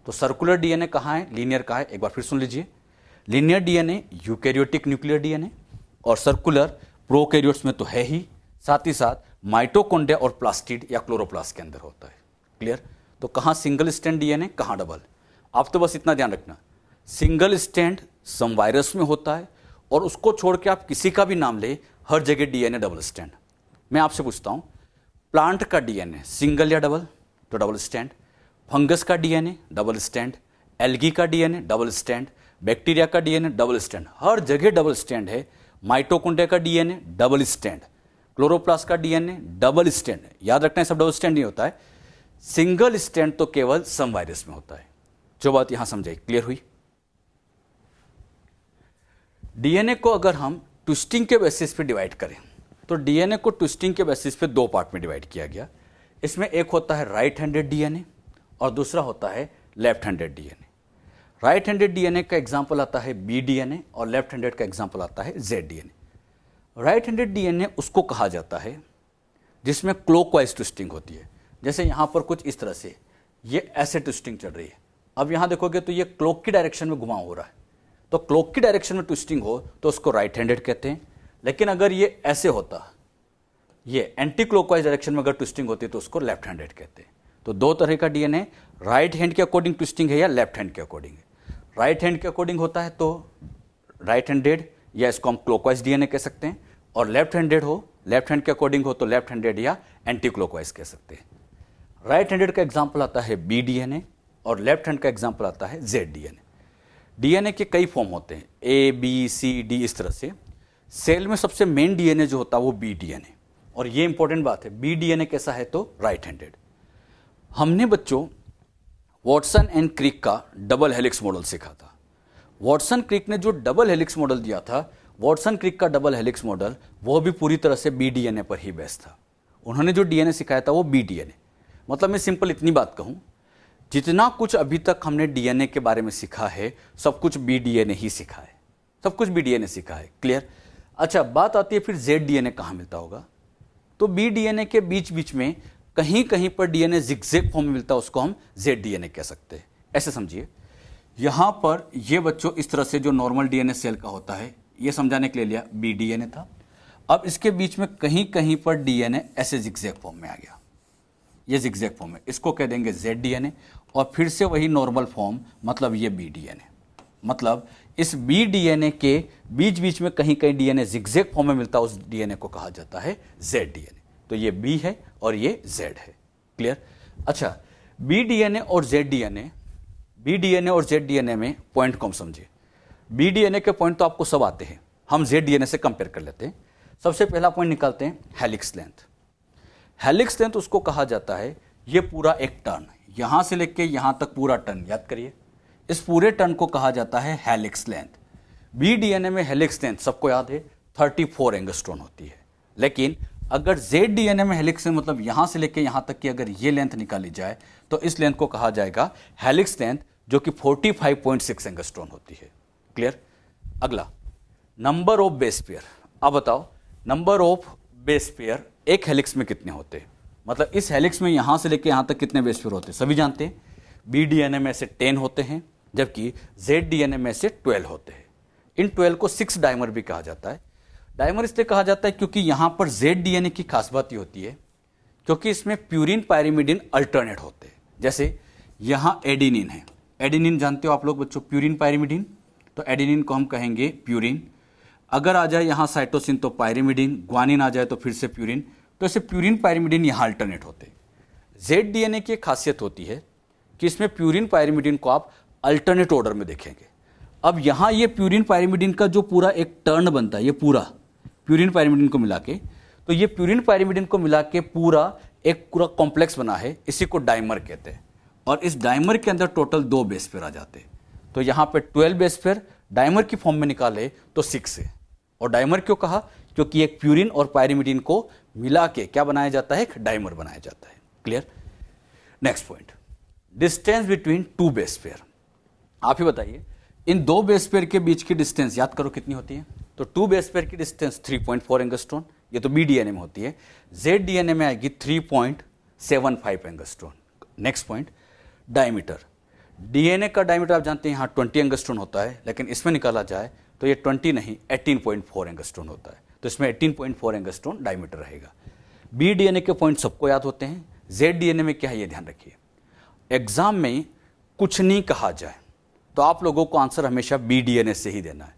तो सर्कुलर डीएनए कहाँ है, लीनियर कहाँ है, एक बार फिर सुन लीजिए। Linear DNA eukaryotic nuclear DNA, और सर्कुलर प्रोकैरियोट्स में तो है ही, साथ ही साथ माइटोकॉन्ड्रिया और प्लास्टिड या क्लोरोप्लास्ट के अंदर होता है। क्लियर। तो कहाँ सिंगल स्टैंड डीएनए, कहाँ डबल। आप तो बस इतना ध्यान रखना, सिंगल स्टैंड सम वायरस में होता है, और उसको छोड़ के आप किसी का भी नाम ले, हर जगह डीएनए डबल स्टैंड। मैं आपसे पूछता हूं, प्लांट का डीएनए सिंगल या डबल, तो डबल स्टैंड। फंगस का डीएनए डबल स्टैंड, एल्गी का डीएनए डबल स्टैंड, बैक्टीरिया का डीएनए डबल स्टैंड, हर जगह डबल स्टैंड है। माइटोकॉन्ड्रिया का डीएनए डबल स्टैंड, क्लोरोप्लास्ट का डीएनए डबल स्टैंड। याद रखना है, सब डबल स्टैंड नहीं होता है, सिंगल स्टैंड तो केवल सम वायरस में होता है। जो बात यहां समझाई, क्लियर हुई। डीएनए को अगर हम ट्विस्टिंग के बेसिस पे डिवाइड करें तो डीएनए को ट्विस्टिंग के बेसिस पे दो पार्ट में डिवाइड किया गया। इसमें एक होता है राइट हैंडेड डीएनए और दूसरा होता है left handed DNA. Right handed DNA का एग्जांपल आता है बी डीएनए और लेफ्ट हैंडेड का एग्जांपल आता है Z DNA. Right handed DNA उसको कहा जाता है जिसमें क्लॉकवाइज ट्विस्टिंग होती है। जैसे यहाँ पर कुछ इस तरह से ये ऐसे ट्विस्टिंग चल रही है, अब यहाँ देखोगे तो ये क्लॉक की डायरेक्शन में घुमाव हो रहा है, तो क्लॉक की डायरेक्शन में ट्विस्टिंग हो तो उसको राइट हैंडेड कहते हैं। लेकिन अगर ये ऐसे होता, ये एंटी क्लॉकवाइज डायरेक्शन में अगर ट्विस्टिंग होती तो उसको लेफ्ट हैंडेड कहते हैं। तो दो तरह का डीएनए, राइट हैंड के अकॉर्डिंग ट्विस्टिंग है या लेफ्ट हैंड के अकॉर्डिंग है। राइट हैंड के अकॉर्डिंग होता है तो राइट हैंडेड, या इसको हम क्लॉकवाइज डीएनए कह सकते हैं, और लेफ्ट हैंडेड हो, लेफ्ट हैंड के अकॉर्डिंग हो तो लेफ्ट हैंडेड या एंटी क्लॉकवाइज कह सकते हैं। राइट हैंडेड का एग्जाम्पल आता है बी डीएनए और लेफ्ट हैंड का एग्जाम्पल आता है जेड डीएनए। डीएनए के कई फॉर्म होते हैं, ए बी सी डी, इस तरह से। सेल में सबसे मेन डीएनए जो होता है वो बी डीएनए, और ये इंपॉर्टेंट बात है, बी डीएनए कैसा है तो राइट हैंडेड। हमने बच्चों वॉटसन एंड क्रिक का डबल हेलिक्स मॉडल सीखा था। वॉटसन क्रिक ने जो डबल हेलिक्स मॉडल दिया था, वॉटसन क्रिक का डबल हेलिक्स मॉडल, वो भी पूरी तरह से बी डीएनए पर ही बेस्ड था। उन्होंने जो डीएनए सिखाया था वो बी डीएनए। मतलब मैं सिंपल इतनी बात कहूं, जितना कुछ अभी तक हमने डीएनए के बारे में सीखा है सब कुछ बी डीएनए ही सीखा है, सब कुछ बी डीएनए सीखा है। क्लियर। अच्छा, बात आती है फिर जेड डीएनए कहाँ मिलता होगा। तो बी डीएनए के बीच बीच में कहीं कहीं पर डीएनए जिगजैग फॉर्म में मिलता है, उसको हम जेड डीएनए कह सकते हैं। ऐसे समझिए, यहां पर ये बच्चों इस तरह से जो नॉर्मल डीएनए सेल का होता है, ये समझाने के लिए लिया बी डीएनए था। अब इसके बीच में कहीं कहीं पर डीएनए ऐसे जिगजैग फॉर्म में आ गया, ये जिगजैग फॉर्म है, इसको कह देंगे जेड डीएनए। और फिर से वही नॉर्मल फॉर्म, मतलब ये बी डीएनए। मतलब इस बी डीएनए के बीच बीच में कहीं कहीं डीएनए जिगजैग फॉर्म में मिलता है, उस डीएनए को कहा जाता है जेड डीएनए। तो ये बी है और ये जेड है। क्लियर। अच्छा, बी डीएनए और जेड डीएनए, बी डीएनए और जेड डीएनए में पॉइंट कम समझिए। बी डीएनए के पॉइंट तो आपको सब आते हैं, हम जेड डीएनए से कंपेयर कर लेते हैं। सबसे पहला पॉइंट निकालते हैं हेलिक्स लेंथ। हेलिक्स लेंथ उसको कहा जाता है, ये पूरा एक टर्न, यहां से लेके यहां तक पूरा टर्न, याद करिए, इस पूरे टर्न को कहा जाता है हेलिक्स लेंथ। बी डीएनए में हेलिक्स लेंथ सबको याद है 34 एंगस्ट्रॉन होती है। लेकिन अगर जेड डीएनए में हेलिक्स लेंथ, मतलब यहां से लेके यहां तक की अगर ये लेंथ निकाली जाए तो इस लेंथ को कहा जाएगा हेलिक्स लेंथ, जो कि 45.6 एंगस्ट्रॉन होती है। क्लियर। अगला, नंबर ऑफ बेस पेयर। अब बताओ, नंबर ऑफ बेस पेयर एक हेलिक्स में कितने होते हैं, मतलब इस हेलिक्स में यहां से लेके यहां तक कितने बेस पेयर होते हैं, सभी जानते हैं। बी डीएनए में से 10 होते हैं, जबकि जेड डीएनए में से 12 होते हैं। इन 12 को 6 डाइमर भी कहा जाता है। डाइमर इसलिए कहा जाता है क्योंकि यहां पर जेड डीएनए की खास बात ये होती है क्योंकि इसमें प्यूरिन पायरिमिडिन अल्टरनेट होते हैं। जैसे यहां एडिनिन है, एडिनिन जानते हो आप लोग बच्चों, प्यूरिन पायरिमिडिन, तो एडिनिन को हम कहेंगे प्यूरिन। अगर आ जाए यहां साइटोसिन तो पायरिमिडिन, ग्वानिन आ जाए तो फिर से प्यूरिन, तो ऐसे प्यूरिन पायरिमिडिन यहां अल्टरनेट होते हैं। जेड डीएनए की एक खासियत होती है कि इसमें प्यूरिन पायरिमिडिन को आप अल्टरनेट ऑर्डर में देखेंगे। अब यहां ये प्यूरिन पायरिमिडिन का जो पूरा एक टर्न बनता है, ये पूरा प्यूरिन पायरिमिडिन को मिला के। तो ये प्यूरिन पायरिमिडिन को मिला के पूरा कॉम्प्लेक्स बना है, इसी को डाइमर कहते हैं। और इस डाइमर के अंदर टोटल 2 बेस पेयर आ जाते हैं। तो यहाँ पे 12 बेस पेयर डाइमर की फॉर्म में निकाले तो 6 है। और डाइमर क्यों कहा? क्योंकि एक प्यूरिन और पायरिमिडिन को मिला के क्या बनाया जाता है? एक डाइमर बनाया जाता है। Clear? Next point, distance between 2 base pair. आप ही बताइए, इन 2 बेस पेयर के बीच की डिस्टेंस याद करो कितनी होती है? तो 2 बेस पेयर की डिस्टेंस 3.4 एंगस्ट्रॉन, ये तो BDNA में होती है। ZDNA में आएगी 3.75 angstrom. Next point, diameter. DNA का डायमीटर आप जानते हैं यहाँ 20 एंगस्ट्रॉन होता है, लेकिन इसमें निकाला जाए तो ये 20 नहीं 18.4 एंगस्ट्रॉन होता है। तो इसमें 18.4 एंगस्ट्रॉन डायमीटर रहेगा। BDNA के पॉइंट सबको याद होते हैं। ZDNA में क्या है ये ध्यान रखिए। एग्जाम में कुछ नहीं कहा जाए तो आप लोगों को आंसर हमेशा BDNA से ही देना है,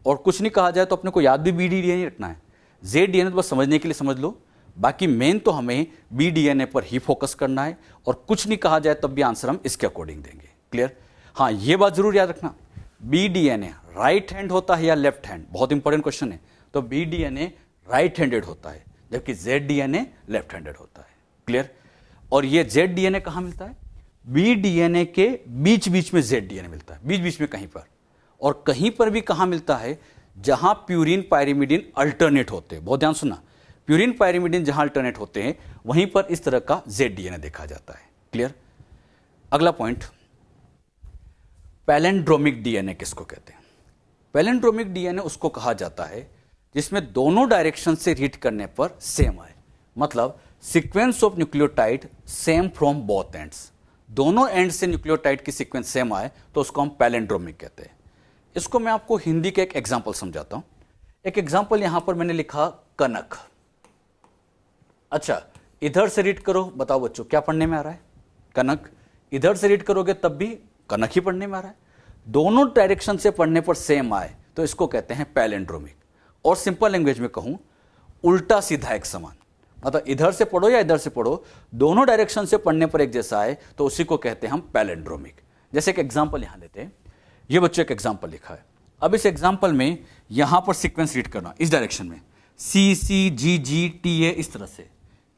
और कुछ नहीं कहा जाए तो अपने को याद भी BDNA रखना है। ZDNA तो बस समझने के लिए समझ लो, बाकी मेन तो हमें BDNA पर ही फोकस करना है, और कुछ नहीं कहा जाए तब भी आंसर हम इसके अकॉर्डिंग देंगे। क्लियर? हाँ, ये बात जरूर याद रखना, BDNA राइट हैंड होता है या लेफ्ट हैंड, बहुत इंपॉर्टेंट क्वेश्चन है। तो BDNA राइट हैंडेड होता है, जबकि ZDNA लेफ्ट हैंडेड होता है। क्लियर? और ये ZDNA कहाँ मिलता है? BDNA के बीच बीच में ZDNA मिलता है, बीच बीच में कहीं पर। और कहीं पर भी कहाँ मिलता है? जहां प्यूरिन पायरिमिडिन अल्टरनेट होते हैं। बहुत ध्यान सुनना, प्यूरिन पायरिमिडिन जहां अल्टरनेट होते हैं वहीं पर इस तरह का ZDNA देखा जाता है। क्लियर? अगला पॉइंट, पैलेंड्रोमिक DNA किसको कहते हैं? पैलेंड्रोमिक DNA उसको कहा जाता है जिसमें दोनों डायरेक्शन से रीड करने पर सेम आए, मतलब sequence of nucleotide same from both ends. दोनों एंड से न्यूक्लियोटाइड की सीक्वेंस सेम आए तो उसको हम पैलेंड्रोमिक कहते हैं। इसको मैं आपको हिंदी के एक एग्जांपल समझाता हूं। एक एग्जांपल यहां पर मैंने लिखा कनक। अच्छा, इधर से रीड करो, बताओ बच्चों क्या पढ़ने में आ रहा है? कनक। इधर से रीड करोगे तब भी कनक ही पढ़ने में आ रहा है। दोनों डायरेक्शन से पढ़ने पर सेम आए तो इसको कहते हैं पैलेंड्रोमिक। और सिंपल लैंग्वेज में कहूं, उल्टा सीधा एक समान, मतलब इधर से पढ़ो या इधर से पढ़ो, दोनों डायरेक्शन से पढ़ने पर एक जैसा आए तो उसी को कहते हैं हम पैलेंड्रोमिक। जैसे एक एग्जांपल यहां लेते हैं, ये बच्चों एक एग्जांपल लिखा है। अब इस एग्जांपल में यहां पर सीक्वेंस रीड करना इस डायरेक्शन में, CCGGTA इस तरह से।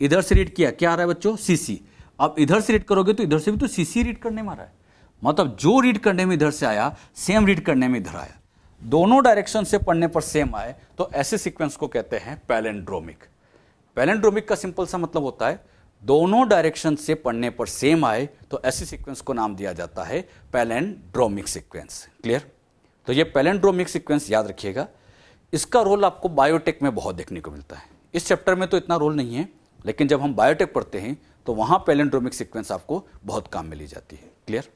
इधर से रीड किया, क्या आ रहा है बच्चों? CC। अब इधर से रीड करोगे तो इधर से भी तो CC रीड करने में आ रहा है, मतलब जो रीड करने में इधर से आया सेम रीड करने में इधर आया। दोनों डायरेक्शन से पढ़ने पर सेम आए तो ऐसे सीक्वेंस को कहते हैं पैलेंड्रोमिक। पैलेंड्रोमिक का सिंपल सा मतलब होता है दोनों डायरेक्शन से पढ़ने पर सेम आए तो ऐसी सीक्वेंस को नाम दिया जाता है पैलेंड्रोमिक सीक्वेंस। क्लियर? तो ये पैलेंड्रोमिक सीक्वेंस याद रखिएगा। इसका रोल आपको बायोटेक में बहुत देखने को मिलता है। इस चैप्टर में तो इतना रोल नहीं है, लेकिन जब हम बायोटेक पढ़ते हैं तो वहां पैलेंड्रोमिक सीक्वेंस आपको बहुत काम में ली जाती है। क्लियर?